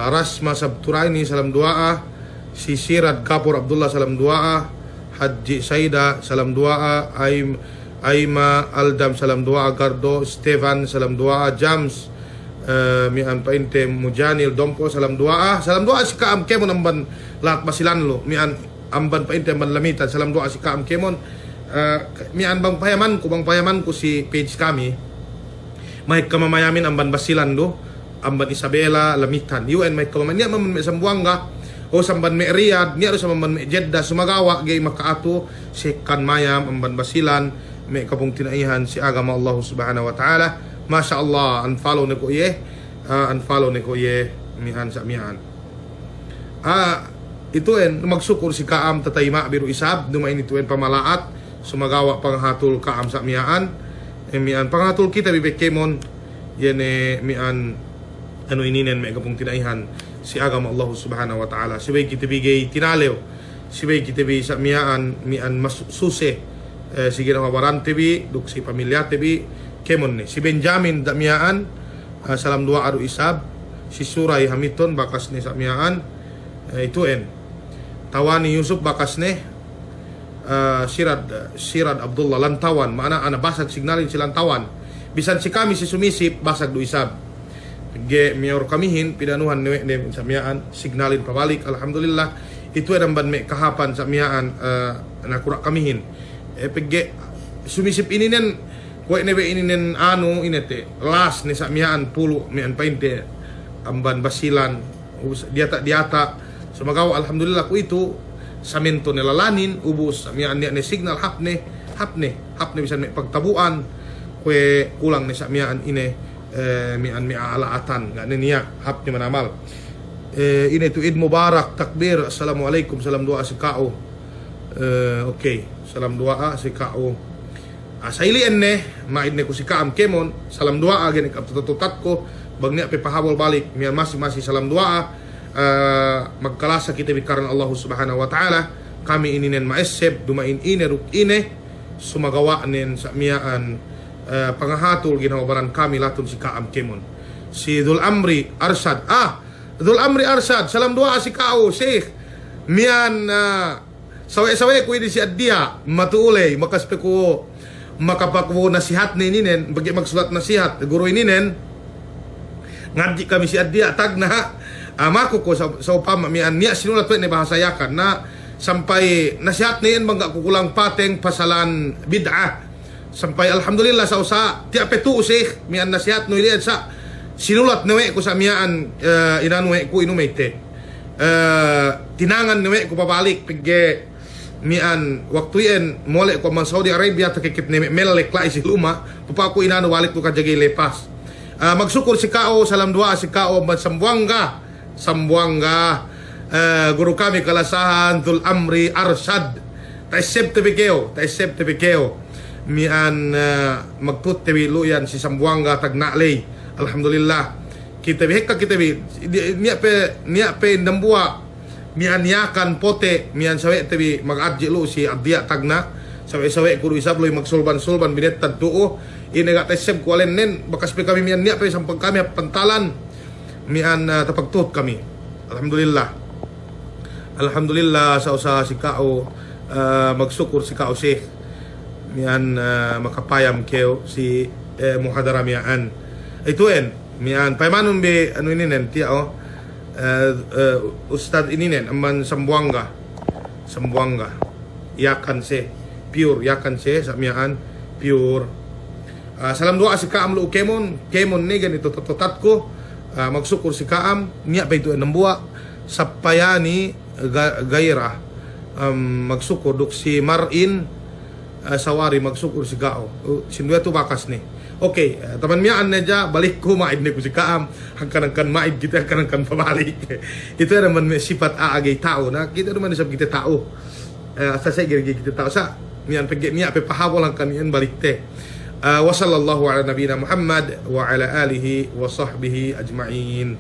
[SPEAKER 2] Rasma Sabturaini salam doa, si Sirat Kapur Abdullah salam doa, Haji Saida salam doa, Aima Aldam salam doa, Gardo Stefan salam doa, Jams mian painte Mujanil Dompo salam doa si Kaam Kemon amban lahat basilan lo mian amban painte amban lamitan salam doa si Kaam Kemon. Mian bang payaman ko si page kami may kamamayamin amban basilan do amban Isabela lamitan UN may kamamayan niya mamman may Sambuanga o samban may Riyadh niya ro samban may Jeddah sumagawa gay makaato si kanmayam amban basilan may kapung tinaihan si agama Allah subhanahu wa ta'ala. Masya Allah unfollow ni ko ye mihan sa mihan ito en magsukur si Kaam tatayma biru isab dumain ito en pamalaat sumagawa panghatul Kaam sa mihan. Mian pangatul kita bibek kemon yan mian ano ininen may kapong tinaihan si agama Allah subhanahu wa ta'ala. Sibay kita bigay tinalew, sibay kita bigay sa mian mas suse sige na mawaran tibi duk si pamilya tibi kemon ni si Benjamin da mian salam dua aru isab, si Suray Hamiton bakas ni sa mian itu en tawani Yusuf bakas ni Sirad Abdullah lantawan mana ana basag signalin si lantawan bisan si kami si sumisip basag do isab ge miyor kamihin pidanuhan ni sa miyaan signalin pabalik alhamdulillah itu ang ban me kahapan sa miyaan nakura kamihin pegge sumisip ininen ko nebe ininen ano inete last ni sa miyaan pulo mian painte amban basilan diata sumagaw alhamdulillah ko itu samento nilalanin ubos mian niya ni signal hapne bisan may pagtabuan kwe kulang ni sa mian ine mian mi aalaatan nga niya hapne manamal ine tu Eid Mubarak takbir assalamualaikum salam doa si kao okay salam doa si kao saili enne maid ne ko si Kaam Kemon salam doa gani kaptututat ko bag niya pe pahabol balik mian masing-masing salam doa magkalasa kita karena Allah subhanahu wa ta'ala kami ininen maesep dumain ine ruk ine sumagawa nin sa miyaan pangahatul ginawabaran kami latun si Kaam Kemon si Dhul Amri Arshad Dhul Amri Arshad salam doa si kao Sheikh miyan sawe ko ini si Adia matuulay makaspe ko makapakwo nasihat ni ninen bagi magsulat nasihat guru ininen ngadji kami si Adia tagna amako ko sa upama mian niya sinulat ni bahasayakan na sampai nasihat niyan bangga kukulang pateng pasalan bid'ah sampai alhamdulillah sa usa ti apetu Sheikh mian nasihat no ilian sa sinulat nawe ko sa mian inanuwe ko inumete tinangan nawe ko pabalik pigge mian waktu yen mole ko man Saudi Arabia takikip ni melek la isi luma papa ko inano walik ko kajagi lepas magsukur si kao salam dua si kao Sambuanga guru kami kalasahan Dhul Amri Arshad taisep tebikeo mian magtut tebi luyan si Sambuanga tagnalay alhamdulillah kita biheka kita bi niya pe nambua mian yakan pote mian sawe tebi magadji lu si Adia tagna sawe guru isab lu magsulban binet tadtuo ini ga taisep ko nen bakas pe kami mian niya pe sampang kami pantalan mian tapagtut kami alhamdulillah sa usa si kao magsukur si kao Sheikh mian makapayam keo si muhadara mian itu en mian paymanum be ano ininen tia ustad ininen aman Sambuanga yakan se pure yakan se sa mian pure salam doa si Kaam lu kemon ni ganito totat ko magsukur si Kaam niya pa ito nambua sa payani gaira magsukur duk si Marin sawari magsukur si Gao sinduya to bakas ni okay taman miyaan na dya balik ko maid ni ko si Kaam hangkanangkan maid kita hangkanangkan pabalik itu naman may sifat aagay tao na kita naman isab kita tao sa sige kita tao sa nian pege niya pe pahawol ang kanian balik te. Wa sallallahu ala nabiyina Muhammad wa ala alihi wa sahbihi ajma'in.